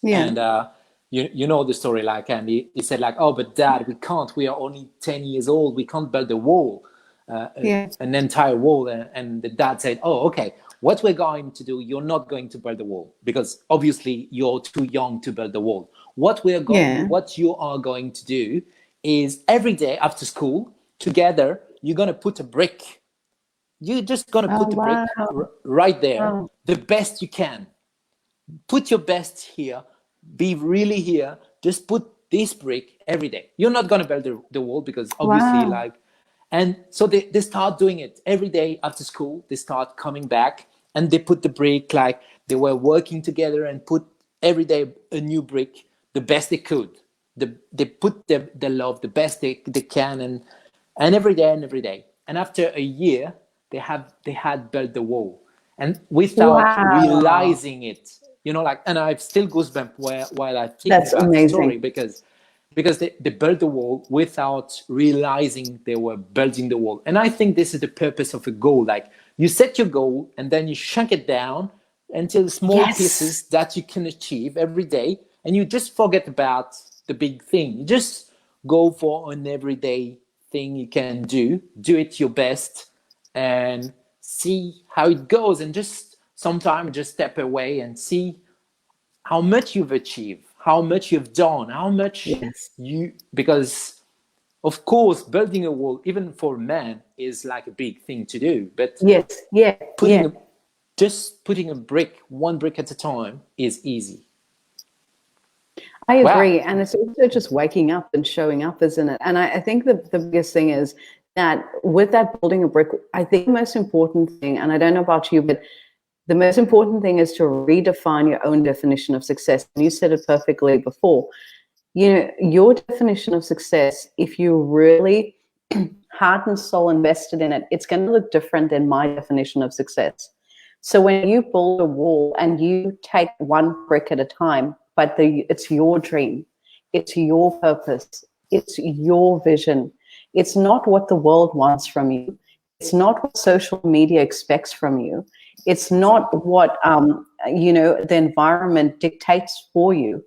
Yeah. And you know the story, like, and he said, like, oh, but dad, we can't, we are only 10 years old, we can't build a wall, Yeah. an entire wall. And the dad said, oh, okay, what we're going to do, you're not going to build the wall, because obviously you're too young to build the wall. Yeah. What you are going to do is, every day after school, together, you're going to put a brick. You're just going to Oh, put the brick wow. right there, Wow. the best you can. Put your best here, be really here, just put this brick every day. You're not going to build the wall, because obviously, Wow. like, and so they start doing it every day after school. They start coming back, and they put the brick, like, they were working together, and put every day a new brick, the best they could. They put the love the best they can, and every day and every day. And after a year, they had built the wall, and without Wow. realizing it, like, and I've still goosebumps while I'm thinking That's about the story, amazing. because they built the wall without realizing they were building the wall. And I think this is the purpose of a goal. Like, you set your goal, and then you chunk it down until small Yes. pieces that you can achieve every day, and you just forget about the big thing. You just go for an everyday thing you can do it your best, and see how it goes. And just sometimes just step away and see how much you've achieved, how much you've done, how much Yes. because of course, building a wall, even for a man, is like a big thing to do. But Yes. Yeah. putting Yeah. a just putting a brick, one brick at a time, is easy. I Wow. agree. And it's also just waking up and showing up, isn't it? And I think the biggest thing is that with that building a brick, I think the most important thing, and I don't know about you, but the most important thing is to redefine your own definition of success. And you said it perfectly before. Your definition of success, if you really heart and soul invested in it, it's going to look different than my definition of success. So when you build a wall and you take one brick at a time, but it's your dream, it's your purpose, it's your vision. It's not what the world wants from you. It's not what social media expects from you. It's not what the environment dictates for you.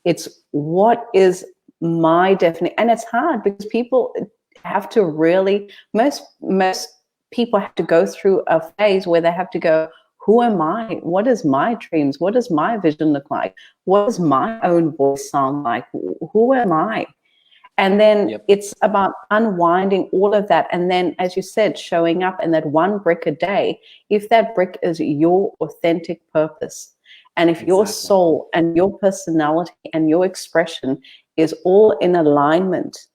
It's what is my definition. And it's hard because people have to really, most people have to go through a phase where they have to go, who am I? What is my dreams? What does my vision look like? What does my own voice sound like? Who am I? And then Yep. it's about unwinding all of that. And then, as you said, showing up in that one brick a day, if that brick is your authentic purpose, and if your Exactly. soul and your personality and your expression is all in alignment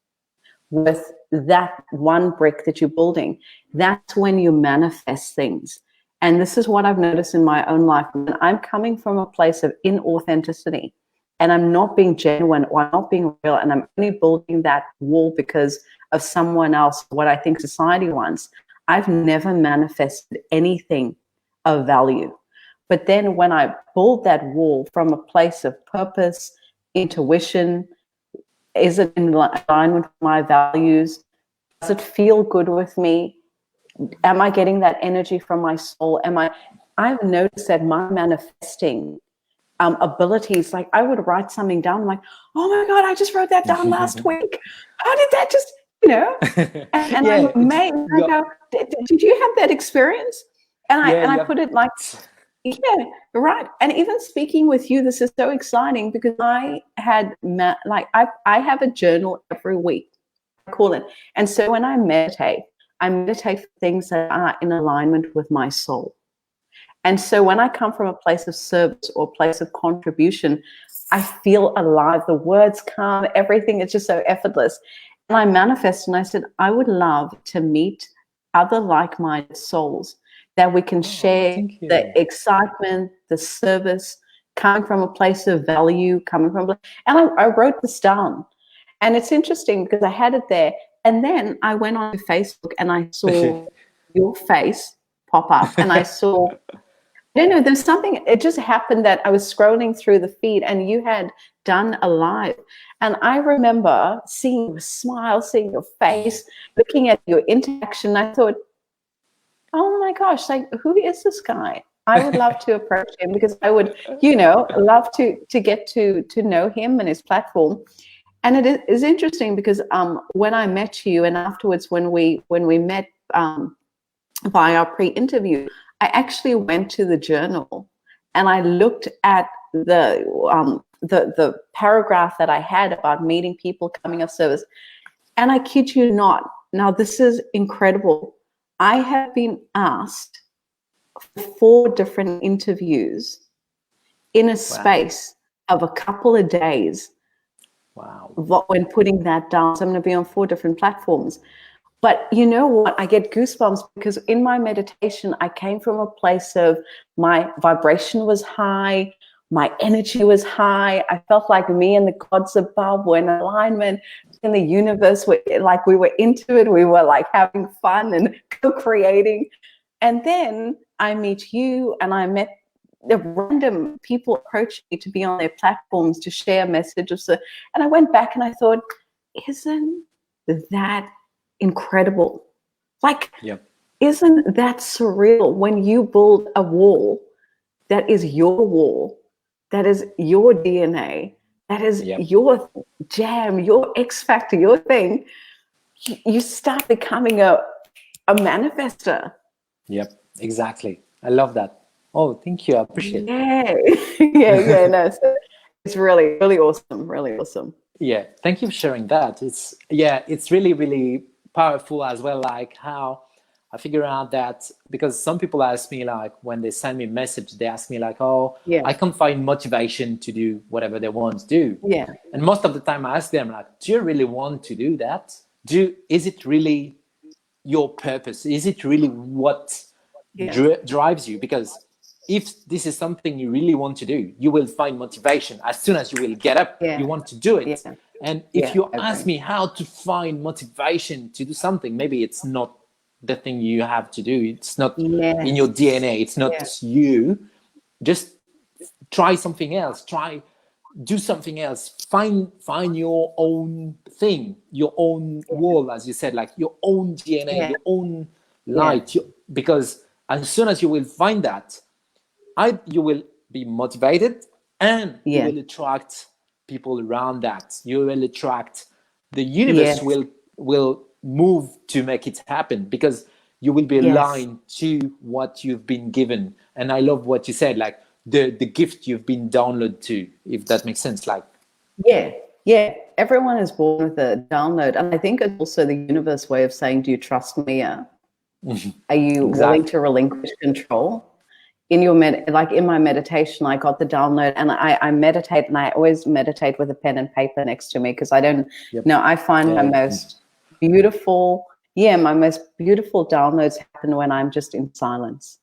with that one brick that you're building, that's when you manifest things. And this is what I've noticed in my own life. When I'm coming from a place of inauthenticity, and I'm not being genuine, or I'm not being real, and I'm only building that wall because of someone else, what I think society wants, I've never manifested anything of value. But then when I build that wall from a place of purpose, intuition, is it in alignment with my values? Does it feel good with me? Am I getting that energy from my soul? I've noticed that my manifesting abilities, like I would write something down, I'm like, oh my God, I just wrote that down last week. How did that just, and I'm Yeah, it's amazed. I got, go, did you have that experience? And I yeah, and I you have, put it like, yeah, right. And even speaking with you, this is so exciting because I had I have a journal every week, I call it. And so when I meditate for things that are in alignment with my soul. And so when I come from a place of service or a place of contribution, I feel alive. The words come, everything is just so effortless. And I manifest, and I said, I would love to meet other like-minded souls that we can share the excitement, the service, coming from a place of value, and I wrote this down. And it's interesting because I had it there. And then I went on Facebook and I saw your face pop up, and I saw, I don't know, there's something, it just happened that I was scrolling through the feed and you had done a live. And I remember seeing your smile, seeing your face, looking at your interaction. I thought, oh my gosh, like, who is this guy? I would love to approach him because I would, love to get to know him and his platform. And it is interesting because when I met you, and afterwards when we met by our pre-interview, I actually went to the journal and I looked at the paragraph that I had about meeting people, coming of service. And I kid you not, now this is incredible. I have been asked for 4 different interviews in a space of a couple of days. Wow. When putting that down, so I'm going to be on 4 different platforms. But you know what? I get goosebumps because in my meditation, I came from a place of my vibration was high, my energy was high. I felt like me and the gods above were in alignment, in the universe, like we were into it. We were like having fun and co-creating. And then I meet you, and I met the random people approached me to be on their platforms to share messages. And I went back and I thought, isn't that incredible? Like, isn't that surreal when you build a wall that is your wall, that is your DNA, that is your jam, your X factor, your thing, you start becoming a manifester. Yep, exactly. I love that. Oh, thank you. I appreciate it. Yeah. No, so it's really, really awesome. Really awesome. Yeah, thank you for sharing that. It's really, really powerful as well. Like how I figure out that, because some people ask me, like when they send me a message, they ask me like, oh, I can't find motivation to do whatever they want to do. Yeah. And most of the time I ask them like, do you really want to do that? Is it really your purpose? Is it really what drives you? Because if this is something you really want to do, you will find motivation as soon as you will get up. You want to do it. And if you ask me how to find motivation to do something, maybe it's not the thing you have to do. It's not in your DNA. It's not you. Just try something else. Do something else. Find your own thing, your own wall, as you said, like your own DNA, your own light. Because as soon as you will find that, you will be motivated, and you will attract people around that. You will attract, the universe will move to make it happen, because you will be aligned to what you've been given. And I love what you said, like the gift you've been downloaded to, if that makes sense. Like everyone is born with a download, and I think it's also the universe way of saying, do you trust me? Are you willing to relinquish control? In your like in my meditation, I got the download, and I meditate, and I always meditate with a pen and paper next to me, because I don't know. I find my most beautiful downloads happen when I'm just in silence.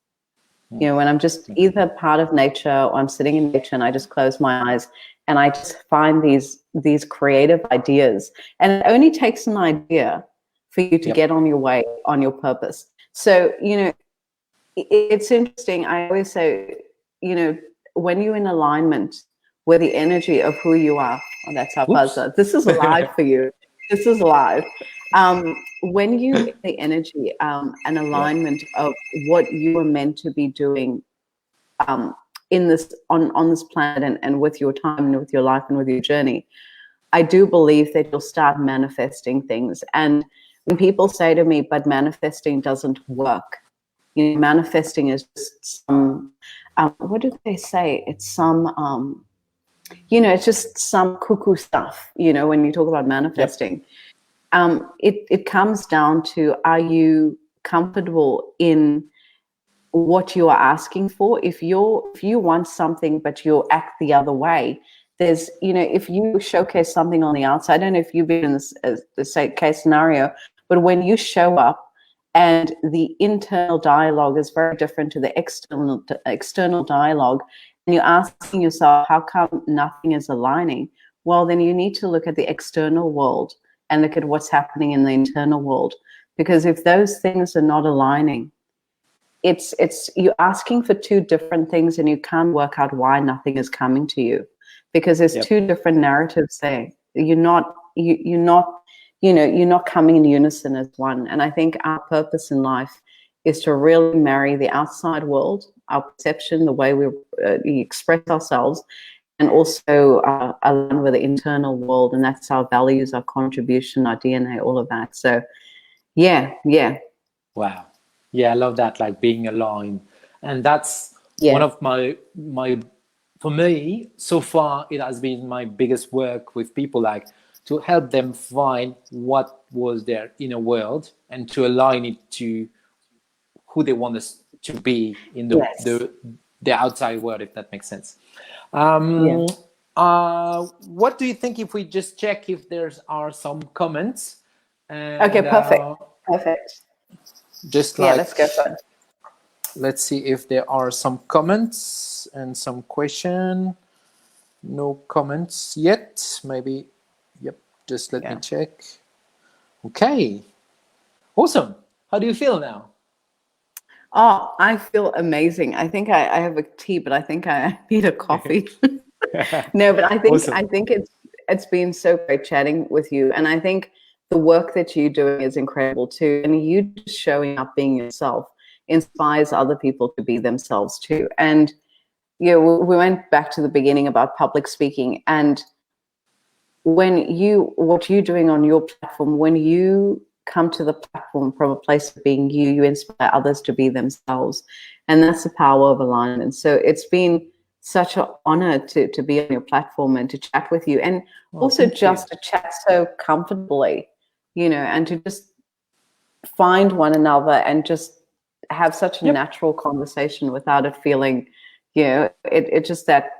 When I'm just either part of nature or I'm sitting in nature, and I just close my eyes and I just find these creative ideas. And it only takes an idea for you to get on your way, on your purpose. So, it's interesting. I always say, when you're in alignment with the energy of who you are, that's our buzzer. This is live for you. This is live. When you in the energy and alignment of what you are meant to be doing in this on this planet, and with your time and with your life and with your journey, I do believe that you'll start manifesting things. And when people say to me, but manifesting doesn't work, manifesting is just some, what do they say? It's some it's just some cuckoo stuff, when you talk about manifesting. It comes down to, are you comfortable in what you are asking for? If you want something but you act the other way, there's, if you showcase something on the outside, I don't know if you've been in this case scenario, but when you show up and the internal dialogue is very different to the external dialogue, and you're asking yourself, how come nothing is aligning? Well, then you need to look at the external world and look at what's happening in the internal world. Because if those things are not aligning, it's you're asking for two different things, and you can't work out why nothing is coming to you, because there's two different narratives there. You're not coming in unison as one. And I think our purpose in life is to really marry the outside world, our perception, the way we express ourselves, and also align with the internal world, and that's our values, our contribution, our DNA, all of that. So yeah. Wow. Yeah, I love that, like being aligned. And that's one of my for me, so far, it has been my biggest work with people, like to help them find what was their inner world and to align it to who they want us to be in the outside world, if that makes sense. What do you think if we just check if there are some comments? And, okay, perfect. Just like, let's go for it. Let's see if there are some comments and some question. No comments yet. Maybe. Yep. Just let me check. Okay. Awesome. How do you feel now? Oh, I feel amazing. I think I have a tea, but I think I need a coffee. No, but I think awesome. I think it's been so great chatting with you, and I think the work that you're doing is incredible too. And you just showing up being yourself inspires other people to be themselves too. And we went back to the beginning about public speaking, and what you're doing on your platform, when you come to the platform from a place of being you inspire others to be themselves, and that's the power of alignment. So it's been such an honor to be on your platform and to chat with you, and also just to chat so comfortably, and to just find one another and just have such a natural conversation without it feeling, it just that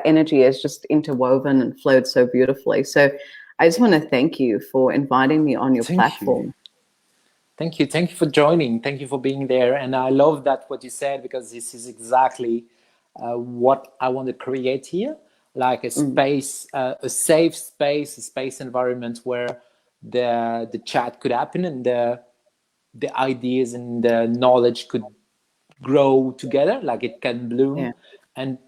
energy is just interwoven and flowed so beautifully. So I just want to thank you for inviting me on your platform. Thank you for joining. Thank you for being there. And I love that what you said, because this is exactly what I want to create here, like a space, a safe space, a space environment where the chat could happen and the ideas and the knowledge could grow together, like it can bloom. And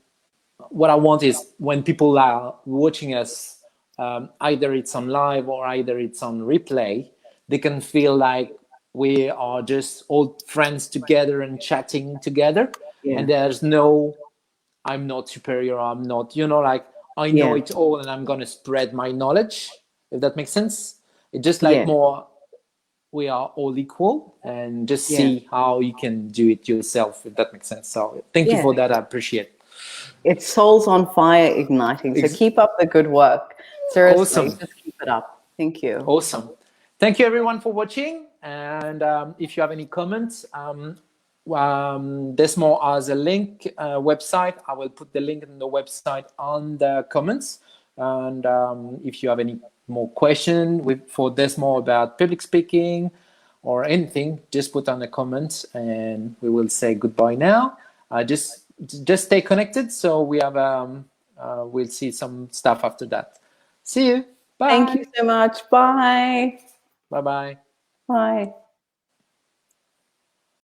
what I want is when people are watching us, either it's on live or either it's on replay, they can feel like we are just old friends together and chatting together. And there's no, I'm not superior, I'm not, like I know it all and I'm going to spread my knowledge, if that makes sense. It's just like more, we are all equal, and just see how you can do it yourself, if that makes sense. So thank you for that. I appreciate it. It's souls on fire igniting. So keep up the good work. Seriously, just keep it up. Thank you. Awesome. Thank you everyone for watching. And if you have any comments, Desmore has a link website. I will put the link in the website on the comments. And if you have any more question for Desmore about public speaking or anything, just put on the comments and we will say goodbye now. Just stay connected, so we have we'll see some stuff after that. See you. Bye. Thank you so much. Bye. Bye. Bye.